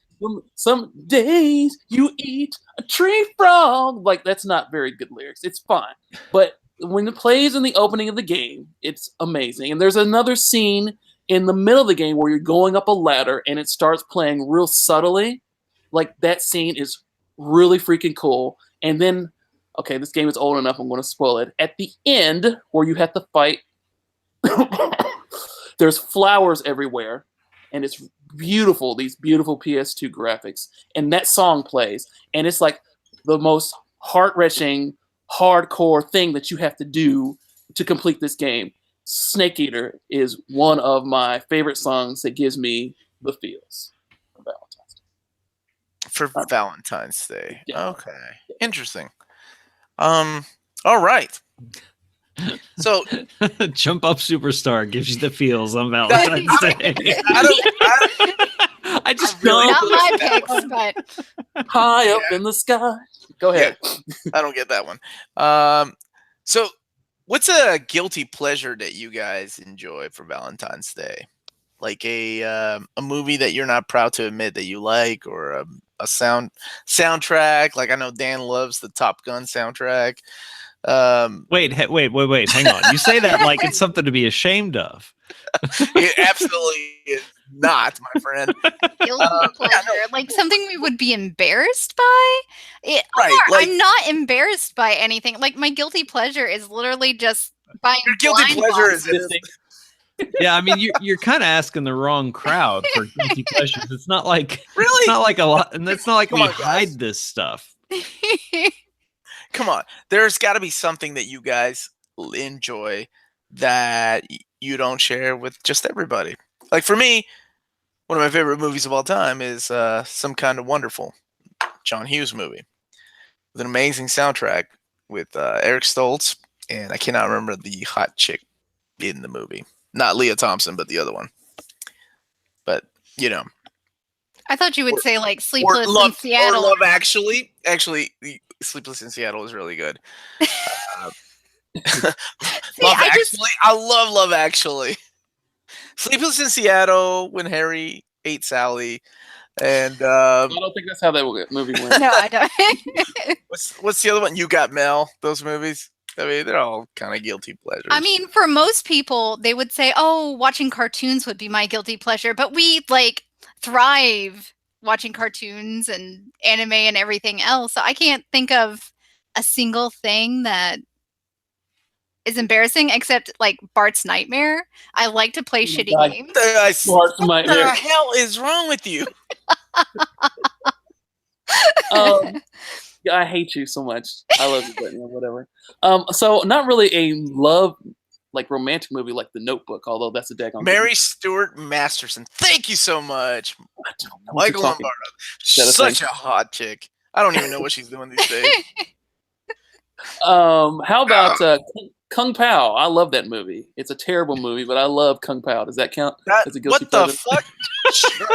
some days you eat a tree frog. Like, that's not very good lyrics. It's fine. But when it plays in the opening of the game, it's amazing. And there's another scene in the middle of the game where you're going up a ladder and it starts playing real subtly. Like, that scene is really freaking cool. And then, okay, this game is old enough, I'm going to spoil it. At the end, where you have to fight, there's flowers everywhere. And it's beautiful, these beautiful PS2 graphics. And that song plays. And it's like the most heart-wrenching, hardcore thing that you have to do to complete this game. Snake Eater is one of my favorite songs that gives me the feels for Valentine's Day. For Valentine's Day. Yeah. Okay. Interesting. All right. So Jump Up Superstar gives you the feels on Valentine's Day. I just really Not don't. my picks, but High up in the sky. Go ahead. I don't get that one. So what's a guilty pleasure that you guys enjoy for Valentine's Day? Like a movie that you're not proud to admit that you like, or a soundtrack. Like, I know Dan loves the Top Gun soundtrack. Wait, hang on. You say that like it's something to be ashamed of. It absolutely is not, my friend. guilty pleasure, like something we would be embarrassed by. Right, like- I'm not embarrassed by anything. Like, my guilty pleasure is literally just buying. Your guilty blind pleasure boxes. is Yeah, I mean you're kind of asking the wrong crowd for guilty pleasures. It's not like Really? It's not like a lot, and it's not like Come we on, guys. hide this stuff. Come on. There's got to be something that you guys enjoy that you don't share with just everybody. Like, for me, one of my favorite movies of all time is Some Kind of Wonderful, John Hughes movie, with an amazing soundtrack with Eric Stoltz, and I cannot remember the hot chick in the movie. Not Leah Thompson, but the other one. But, I thought you would say like or Sleepless in Love Seattle. Actually. Actually, Sleepless in Seattle is really good. Love Actually. I love Love Actually. Sleepless in Seattle, When Harry Ate Sally, and I don't think that's how that movie went. No, I don't. what's the other one? You Got Mail. Those movies. I mean, they're all kind of guilty pleasures. I mean, for most people, they would say, "Oh, watching cartoons would be my guilty pleasure," but we like thrive watching cartoons and anime and everything else. So I can't think of a single thing that is embarrassing except like Bart's Nightmare. I like to play shitty God. games. Bart's what the Nightmare. hell is wrong with you? Yeah, I hate you so much. I love you, Brittany, or whatever. So not really a love like romantic movie like The Notebook, although that's a daggone Mary Stuart Masterson. Thank you so much. I don't know what Michael you're talking Lombardo. that a Such thing? a hot chick. I don't even know what she's doing these days. How about Kung Pao? I love that movie. It's a terrible movie, but I love Kung Pao. Does that count as a guilty What the pleasure? fuck? Sure.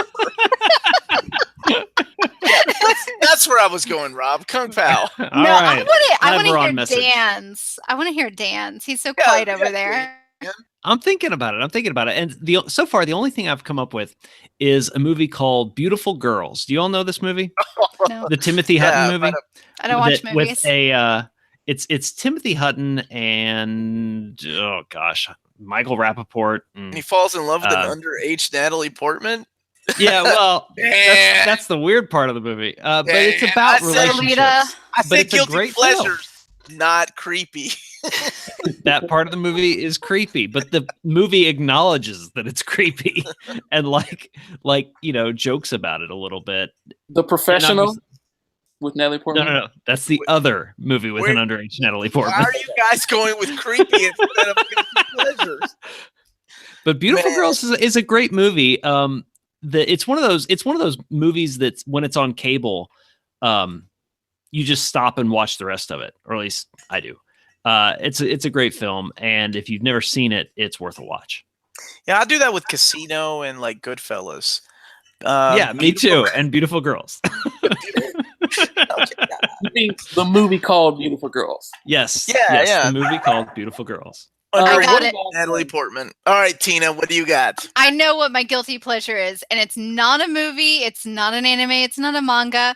Yeah, that's where I was going, Rob. Kung Pao. All No, right. I Glad we're want on to message. hear Dan's. I want to hear Dan's. He's so quiet over there. I'm thinking about it. And so far, the only thing I've come up with is a movie called Beautiful Girls. Do you all know this movie? No, The Timothy Hutton movie? I don't watch That- movies. With a, it's Timothy Hutton and, oh gosh, Michael Rappaport. And he falls in love with an Uh, underage Natalie Portman. Yeah, well, Yeah. that's the weird part of the movie. But it's about I said relationships. Lolita. I But said it's a guilty great film. pleasures, not creepy. That part of the movie is creepy, but the movie acknowledges that it's creepy and jokes about it a little bit. The Professional obviously- with Natalie Portman. No. That's the other movie with an underage Natalie Why Portman. are you guys going with creepy instead of guilty pleasures? But Beautiful Man. Girls is a great movie. It's one of those movies that's when it's on cable, you just stop and watch the rest of it, or at least I do. It's a great film, and if you've never seen it, it's worth a watch. Yeah, I do that with Casino and like Goodfellas. Yeah, me too. And Beautiful Girls. You mean the movie called Beautiful Girls? Yes. Yeah, yes, yeah. the movie called Beautiful Girls. I got Underage it. Natalie Portman. All right, Tina, what do you got? I know what my guilty pleasure is, and it's not a movie, it's not an anime, it's not a manga.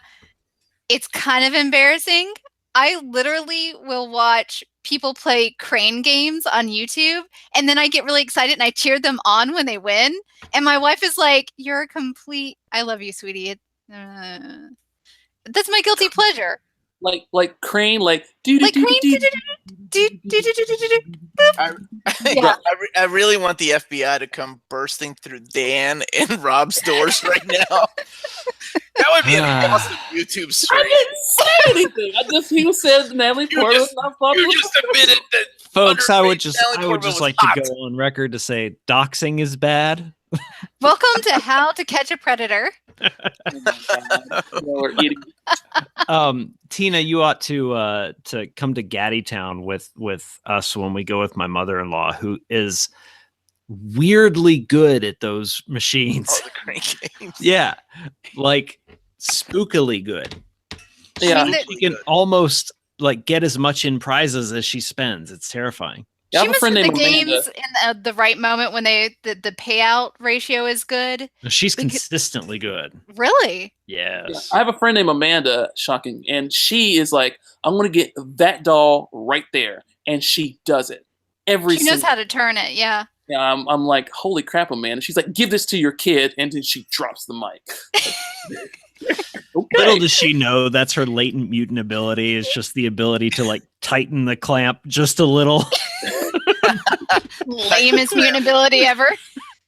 It's kind of embarrassing. I literally will watch people play crane games on YouTube, and then I get really excited and I cheer them on when they win. And my wife is like, "You're a complete. I love you, sweetie." That's my guilty pleasure. Like Crane, like do Like do Crane, do Yeah. I really want the FBI to come bursting through Dan and Rob's doors right now. That would be an awesome YouTube I stream. didn't say anything. He said Natalie Portman. I thought it You was- just admitted that. Folks, I would Underage just Natalie Portman was like hot. to go on record to say doxing is bad. Welcome to How to Catch a Predator. Oh my God. We're eating. Tina, you ought to come to Gaddy Town with us when we go with my mother-in-law, who is weirdly good at those machines. Oh, the crank games. Yeah, like spookily good. Yeah. I mean, She can almost like get as much in prizes as she spends. It's terrifying. Yeah, I She have a must friend hit named the Amanda. games in the right moment when the payout ratio is good. She's Because- consistently good. Really? Yeah, Yes. I have a friend named Amanda, shocking, and she is like, I'm going to get that doll right there. And she does it. Every She knows single how to turn it. Yeah. Yeah, I'm like, holy crap, Amanda. She's like, give this to your kid. And then she drops the mic. Little Okay. does she know that's her latent mutant ability is just the ability to like tighten the clamp just a little. Lamest mutant ability ever.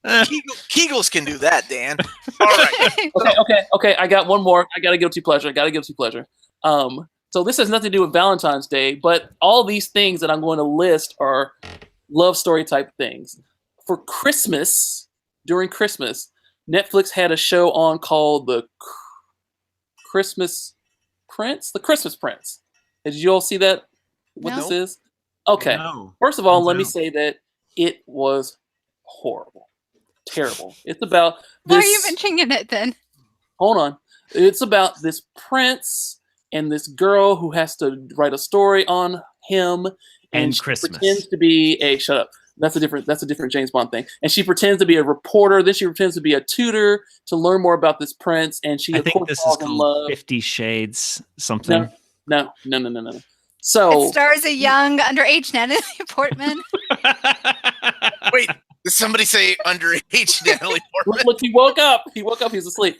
Kegels can do that, Dan. All right. Okay. I got one more. I got a guilty pleasure. So this has nothing to do with Valentine's Day, but all these things that I'm going to list are love story type things. For Christmas, during Christmas, Netflix had a show on called The Christmas Prince. Did you all see that? What No. this is? Okay. No. First of all, No. let me say that it was horrible. Terrible. It's about Why are this. you mentioning it then? Hold on. It's about this prince and this girl who has to write a story on him, And she Christmas. pretends to be a shut up. That's a different James Bond thing. And she pretends to be a reporter. Then she pretends to be a tutor to learn more about this prince. And she I of think course this is falls in called love. 50 Shades something. No. So It stars a young underage Natalie Portman. Wait, did somebody say underage Natalie Portman? Look, he woke up. He was asleep.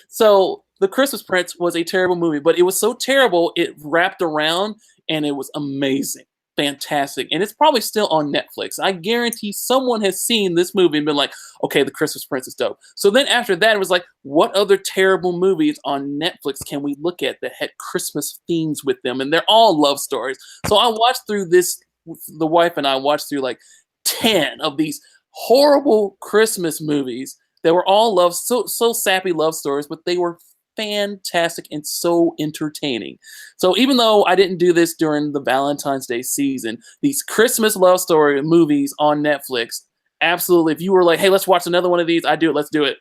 So The Christmas Prince was a terrible movie, but it was so terrible it wrapped around and it was amazing. Fantastic. And it's probably still on Netflix. I guarantee someone has seen this movie and been like, okay, The Christmas Prince is dope. So then after that, it was like, what other terrible movies on Netflix can we look at that had Christmas themes with them? And they're all love stories. So I watched through this the wife and I watched through like 10 of these horrible Christmas movies that were all so sappy love stories, but they were fantastic and so entertaining. So even though I didn't do this during the Valentine's Day season, these Christmas love story movies on Netflix, absolutely. If you were like, hey, let's watch another one of these, I'd do it. Let's do it.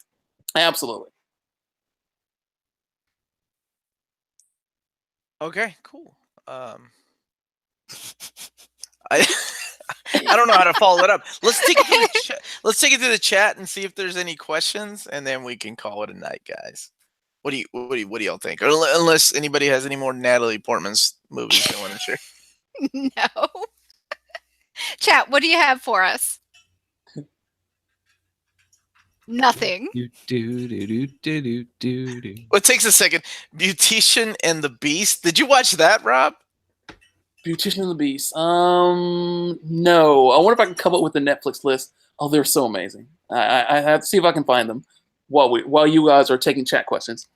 Absolutely. Okay, cool. I I don't know how to follow it up. Let's take it to the let's take it to the chat and see if there's any questions, and then we can call it a night, guys. What do y'all think? Or unless anybody has any more Natalie Portman's movies they want to share. No. Chat, what do you have for us? Nothing. Well, it takes a second. Beautician and the Beast. Did you watch that, Rob? Beautician and the Beast. No. I wonder if I can come up with the Netflix list. Oh, they're so amazing. I have to see if I can find them while you guys are taking chat questions.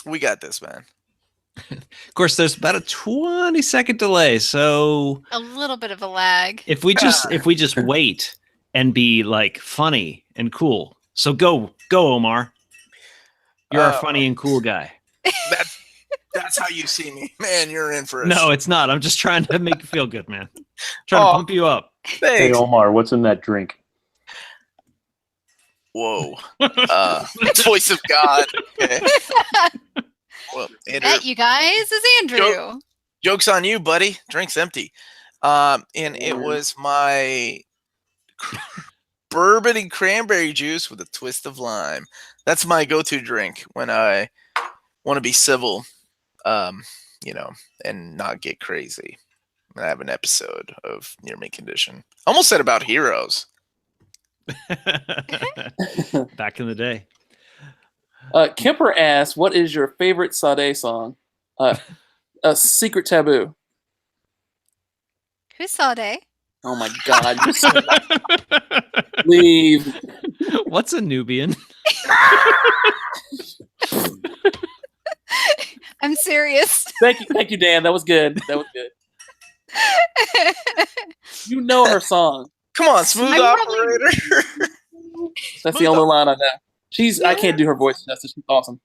We got this, man. Of course, there's about a 20-second delay, so A little bit of a lag. if we just wait and be like funny and cool. So go Omar. You're a funny and cool guy. That's how you see me, man. You're in for a No, it's not. I'm just trying to make you feel good, man. Trying to pump you up. Thanks. Hey Omar, what's in that drink? Whoa. Voice of God. Okay. Well, Andrew, That, you guys, is Andrew. joke's on you, buddy. Drink's empty. And it was my bourbon and cranberry juice with a twist of lime. That's my go-to drink when I want to be civil, and not get crazy. I have an episode of near me condition. Almost said about heroes. Back in the day. Kemper asks, what is your favorite Sade song? A Secret Taboo. Who's Sade? Oh my God. Leave. What's a Nubian? I'm serious. Thank you, Dan. That was good. You know her song. Come on, smooth operator. That's the only line I know. I can't do her voice justice. She's awesome.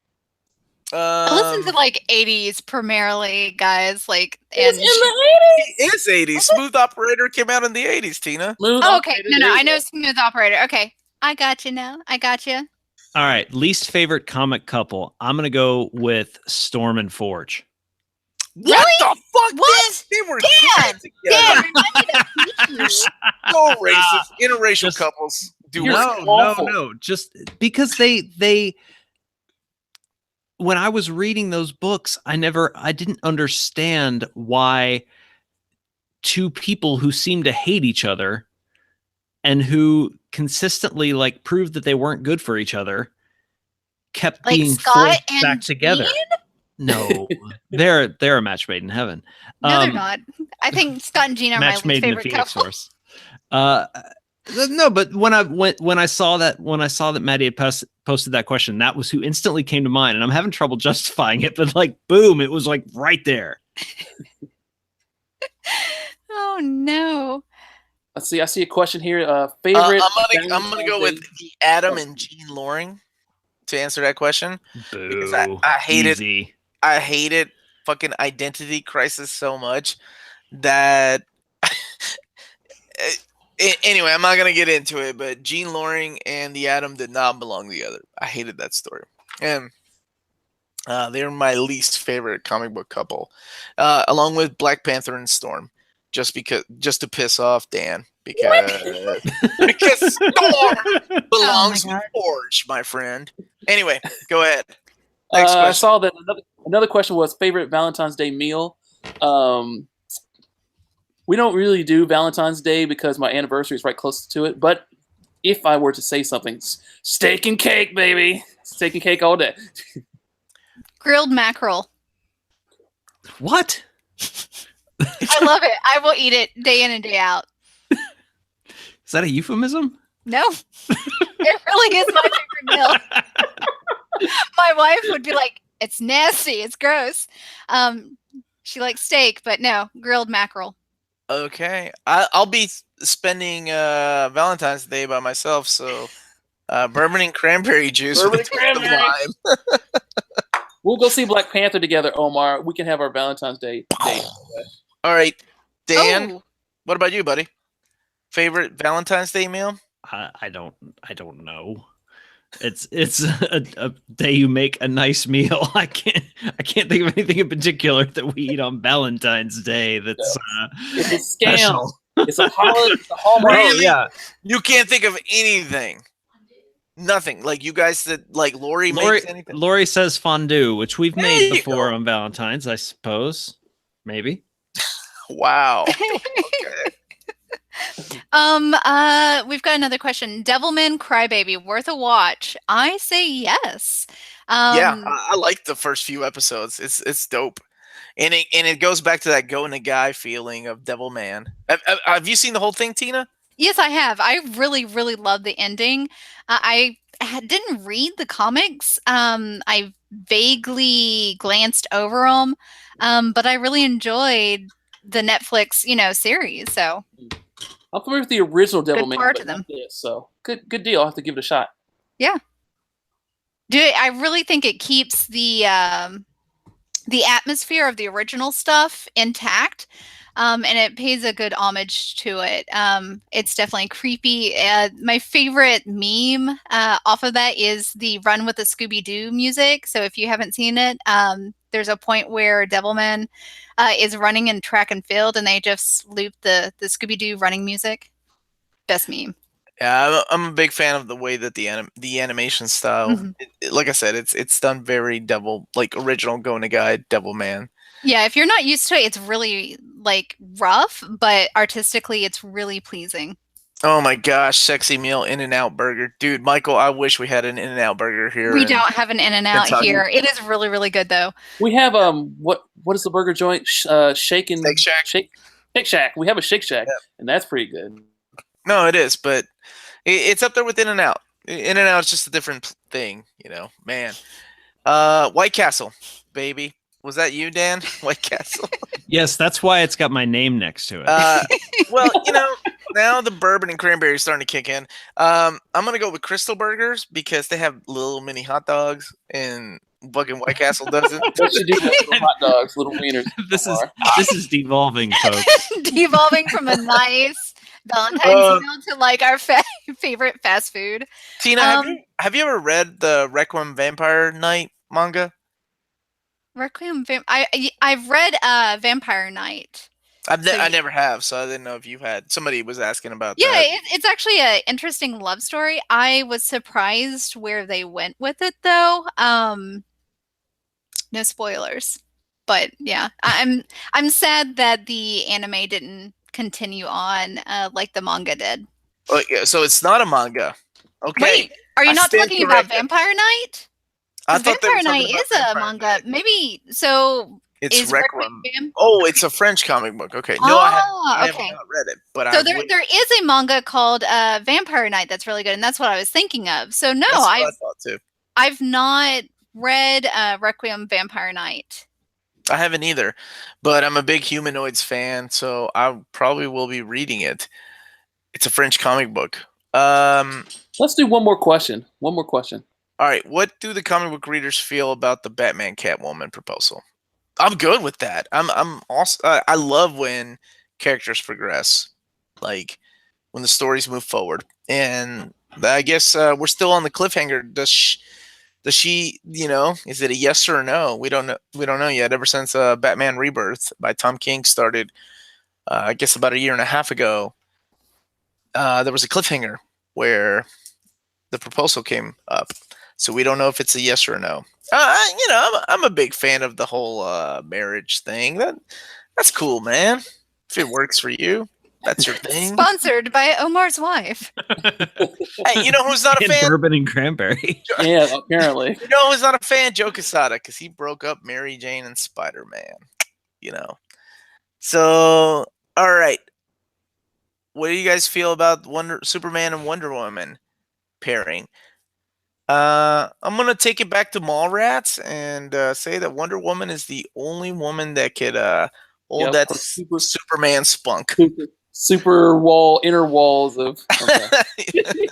I listen to like 80s primarily, guys. Like, It's and in the It's 80s. Smooth operator came out in the 80s, Tina. 80s. oh, okay, no, I know Smooth Operator. Okay, I got you now. I got you. All right, least favorite comic couple. I'm gonna go with Storm and Forge. What Really? the fuck? What? They were Dan! great together. Dan, So racist. Interracial couples do You're work. No. Just because they when I was reading those books, I didn't understand why two people who seem to hate each other and who consistently like proved that they weren't good for each other kept Like being Scott forced and back together. Jean? No, they're a match made in heaven. No, they're not. I think Scott and Jean are my Match least made in the favorite Phoenix couple. Force. No, but when I saw that Maddie had posted that question, that was who instantly came to mind, and I'm having trouble justifying it, but like, boom, it was like right there. Oh no. Let's see. I see a question here. Favorite. I'm gonna go with the Adam and Jean Loring to answer that question. Because I hated Easy. I hated fucking Identity Crisis so much that anyway, I'm not gonna get into it, but Jean Loring and the Atom did not belong together. I hated that story, and they're my least favorite comic book couple, along with Black Panther and Storm, just to piss off Dan, because Storm belongs to Forge, my friend. Anyway, go ahead. Next I question. saw that another question was favorite Valentine's Day meal. We don't really do Valentine's Day because my anniversary is right close to it. But if I were to say something, steak and cake, baby. Steak and cake all day. Grilled mackerel. What? I love it. I will eat it day in and day out. Is that a euphemism? No, it really is my favorite meal. My wife would be like, "It's nasty. It's gross." She likes steak, but no, grilled mackerel. Okay, I'll be spending Valentine's Day by myself, so bourbon and cranberry juice Bourbon with and a cranberry. lime. We'll go see Black Panther together, Omar. We can have our Valentine's Day date. All right, Dan, Oh, what about you, buddy? Favorite Valentine's Day meal? I don't know. It's a day you make a nice meal. I can't think of anything in particular that we eat on Valentine's Day that's It's a scam. special. It's a holiday. It's a Hallmark. Really? Yeah, You can't think of anything. Nothing. Like you guys said, like Lori makes anything. Lori says fondue, which we've There made you before go. on Valentine's, I suppose. Maybe. Wow. Okay. we've got another question. Devilman Crybaby, worth a watch? I say yes. Yeah, I like the first few episodes. It's dope, and it goes back to that go in the guy feeling of Devil Man. Have you seen the whole thing, Tina? Yes, I have. I really, really love the ending. Didn't read the comics. I vaguely glanced over them, but I really enjoyed the Netflix, series. So I'm familiar with the original Devil Man, power but to them. not this. So good deal. I'll have to give it a shot. I really think it keeps the atmosphere of the original stuff intact. And it pays a good homage to it. It's definitely creepy. My favorite meme off of that is the Run with the Scooby-Doo music. So if you haven't seen it, there's a point where Devilman is running in track and field, and they just loop the Scooby-Doo running music. Best meme. Yeah, I'm a big fan of the way that the animation style. Mhm. Like I said, it's done very original go in the guy Devil Man. Yeah, if you're not used to it, it's really rough, but artistically it's really pleasing. Oh my gosh, sexy meal In-N-Out burger, dude. Michael, I wish we had an In-N-Out burger here. We don't have an In-N-Out Kentucky. here. It is really, really good though. We have what is the burger joint? Shake Shack. Shake Shack. We have a Shake Shack, Yep. and that's pretty good. No, it is, but it's up there with In-N-Out. In-N-Out is just a different thing, man. White Castle, baby. Was that you, Dan? White Castle. Yes, that's why it's got my name next to it. Well, now the bourbon and cranberry is starting to kick in. I'm gonna go with Crystal Burgers because they have little mini hot dogs, and fucking White Castle doesn't. What you do with little hot dogs, little wieners? this Omar? is devolving, folks. Devolving from a nice Valentine's meal to our favorite fast food. Tina, have you ever read the Requiem Vampire Night manga? Requiem I've read Vampire Night. I never have, so I didn't know if you had. Somebody was asking about Yeah, that. it's actually an interesting love story. I was surprised where they went with it, though. No spoilers, but yeah, I'm sad that the anime didn't continue on like the manga did. Oh, yeah, so it's not a manga. Okay. Wait, are you I not stand talking about corrected. Vampire Night? I 'Cause thought they were Vampire talking Night about is a Vampire manga. Night. Maybe so. It's Is Requiem. Requiem? Oh, it's a French comic book. Okay. No, I have okay. not read it, but So I there would. is a manga called Vampire Night that's really good, and that's what I was thinking of. So no, That's what I thought too. I've not read Requiem Vampire Night. I haven't either, but I'm a big Humanoids fan, so I probably will be reading it. It's a French comic book. Let's do one more question. One more question. All right. What do the comic book readers feel about the Batman Catwoman proposal? I'm good with that. I'm also. I love when characters progress, like when the stories move forward. And I guess we're still on the cliffhanger. Does she? Is it a yes or a no? We don't know. We don't know yet. Ever since Batman Rebirth by Tom King started, I guess about a year and a half ago, there was a cliffhanger where the proposal came up. So we don't know if it's a yes or a no. I'm a big fan of the whole marriage thing. That's cool, man. If it works for you, that's your thing. Sponsored by Omar's wife. Hey, you know who's not a And fan? bourbon and cranberry. Yeah, apparently. You know who's not a fan? Joe Quesada, because he broke up Mary Jane and Spider-Man. So, all right. What do you guys feel about Superman and Wonder Woman pairing? I'm gonna take it back to Mallrats and say that Wonder Woman is the only woman that could Oh, Yep, that's super- Superman spunk. Super wall, inner walls of. Okay.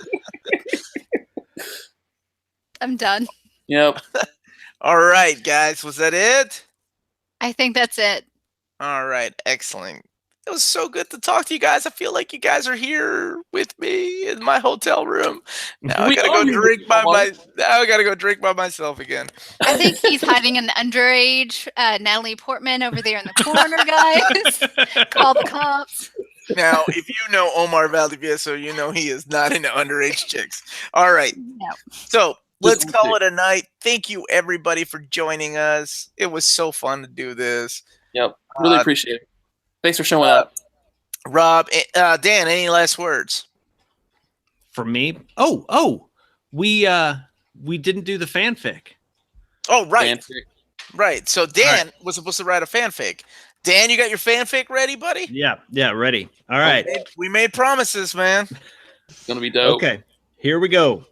I'm done. Yep. All right, guys, was that it? I think that's it. All right, excellent. It was so good to talk to you guys. I feel like you guys are here with me in my hotel room. Now I We gotta are go here drink with you, by Mark. now I gotta go drink by myself again. I think he's hiding an underage Natalie Portman over there in the corner, guys. Call the cops. Now, if you know Omar Valdivieso, you know he is not into underage chicks. All right. No. So let's Just call it a night. Thank you, everybody, for joining us. It was so fun to do this. Yep. Really appreciate it. Thanks for showing up. Rob, Dan, any last words? For me, we didn't do the fanfic. Oh, right. Fanfic. Right. So Dan was supposed to write a fanfic. Dan, you got your fanfic ready, buddy? Yeah, ready. All right. We made promises, man. It's gonna be dope. Okay, here we go.